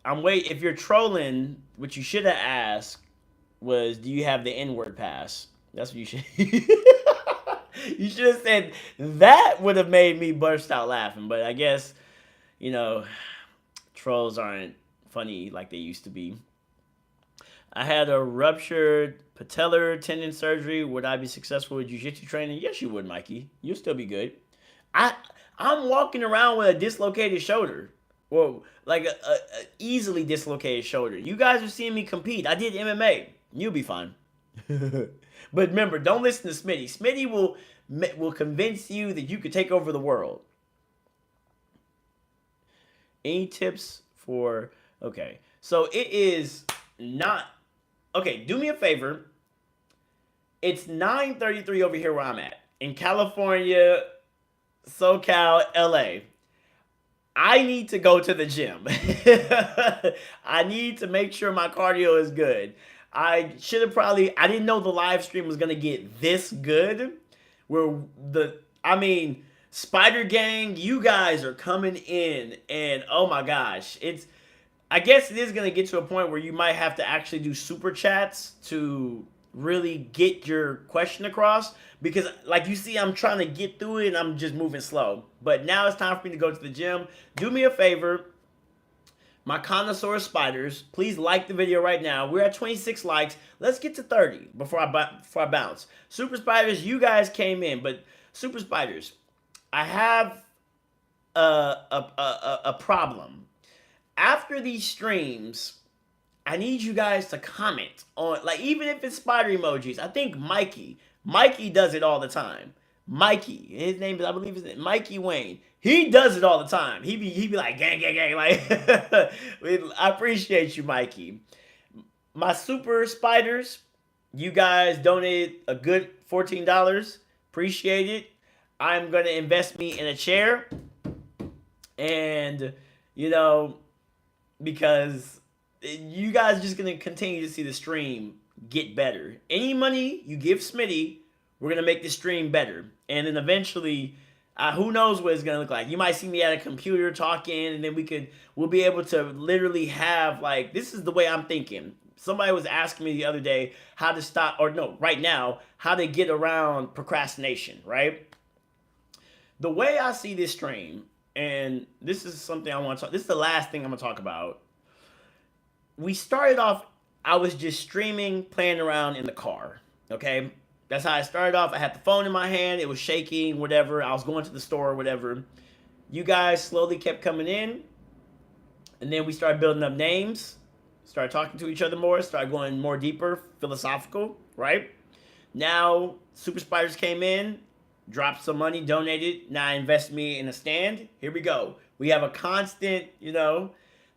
if you're trolling, what you should have asked was, do you have the N-word pass? That's what you should. You should have said that. Would have made me burst out laughing. But I guess, trolls aren't funny like they used to be. I had a ruptured patellar tendon surgery. Would I be successful with jiu-jitsu training? Yes, you would, Mikey. You'll still be good. I'm walking around with a dislocated shoulder. Well, like a easily dislocated shoulder. You guys are seeing me compete. I did MMA. You'll be fine. But remember, don't listen to Smitty. Smitty will convince you that you could take over the world. Any tips for... Okay. So it is not... Okay, do me a favor. It's 9:33 over here where I'm at. In California, SoCal, LA. I need to go to the gym. I need to make sure my cardio is good. I didn't know the live stream was going to get this good. Spider Gang, you guys are coming in, and oh my gosh, I guess it is going to get to a point where you might have to actually do super chats to really get your question across, because like you see, I'm trying to get through it and I'm just moving slow. But now it's time for me to go to the gym. Do me a favor, my connoisseur spiders, please like the video right now. We're at 26 likes. Let's get to 30 before I bounce. Super Spiders, you guys came in, but Super Spiders, I have a problem. After these streams, I need you guys to comment on, like, even if it's spider emojis. I think Mikey does it all the time. Mikey. His name is, I believe, is Mikey Wayne. He does it all the time. He be like gang gang gang. Like I appreciate you, Mikey. My super spiders, you guys donated a good $14. Appreciate it. I'm gonna invest me in a chair, and you know, because you guys are just gonna continue to see the stream get better. Any money you give Smitty, we're gonna make the stream better, and then eventually, who knows what it's gonna look like. You might see me at a computer talking, and then we'll be able to literally have, like, this is the way I'm thinking. Somebody was asking me the other day how to stop, or no, right now, how to get around procrastination, right? The way I see this stream, and this is something I want to talk, this is the last thing I'm gonna talk about. We started off, I was just streaming, playing around in the car, okay? That's how I started off. I had the phone in my hand, it was shaking, whatever. I was going to the store, whatever. You guys slowly kept coming in, and then we started building up names, started talking to each other more, started going more deeper, philosophical, right? Now, Super Spiders came in, dropped some money, donated. Now invest me in a stand. Here we go. We have a constant, the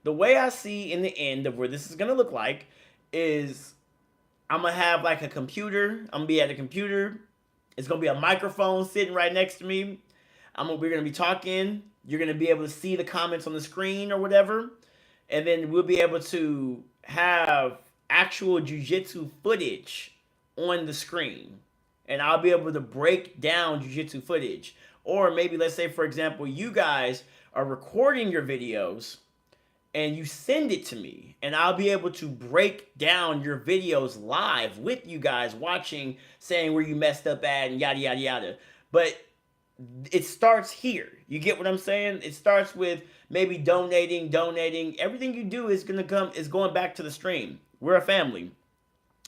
way I see in the end of where this is going to look like is I'm going to have like a computer. I'm going to be at a computer. It's going to be a microphone sitting right next to me. We're going to be talking. You're going to be able to see the comments on the screen or whatever. And then we'll be able to have actual jiu-jitsu footage on the screen. And I'll be able to break down jiu-jitsu footage. Or maybe, let's say, for example, you guys are recording your videos and you send it to me. And I'll be able to break down your videos live with you guys watching, saying where you messed up at and yada, yada, yada. But it starts here. You get what I'm saying? It starts with maybe donating. Everything you do is going back to the stream. We're a family.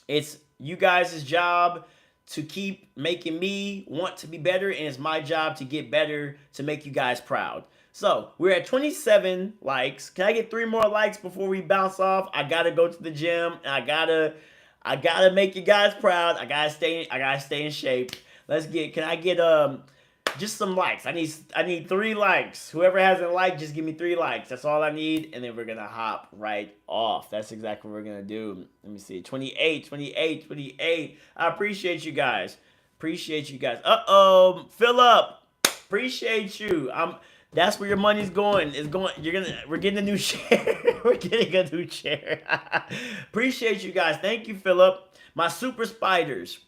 It's you guys' job to keep making me want to be better, and it's my job to get better to make you guys proud. So we're at 27 likes. Can I get 3 more likes before we bounce off? I gotta go to the gym, and I gotta make you guys proud. I gotta stay in shape. Can I get just some likes? I need 3 likes. Whoever hasn't liked, just give me 3 likes. That's all I need, and then we're gonna hop right off. That's exactly what we're gonna do. Let me see. 28. I appreciate you guys. Philip. Appreciate you. That's where your money's going. We're getting a new chair. We're getting a new chair. Appreciate you guys. Thank you, Philip. My super spiders.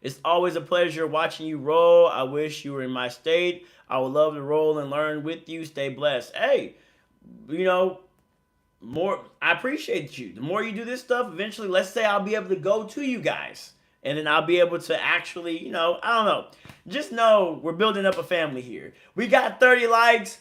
It's always a pleasure watching you roll. I wish you were in my state. I would love to roll and learn with you. Stay blessed. Hey, more. I appreciate you. The more you do this stuff, eventually, let's say I'll be able to go to you guys. And then I'll be able to actually, I don't know. Just know we're building up a family here. We got 30 likes.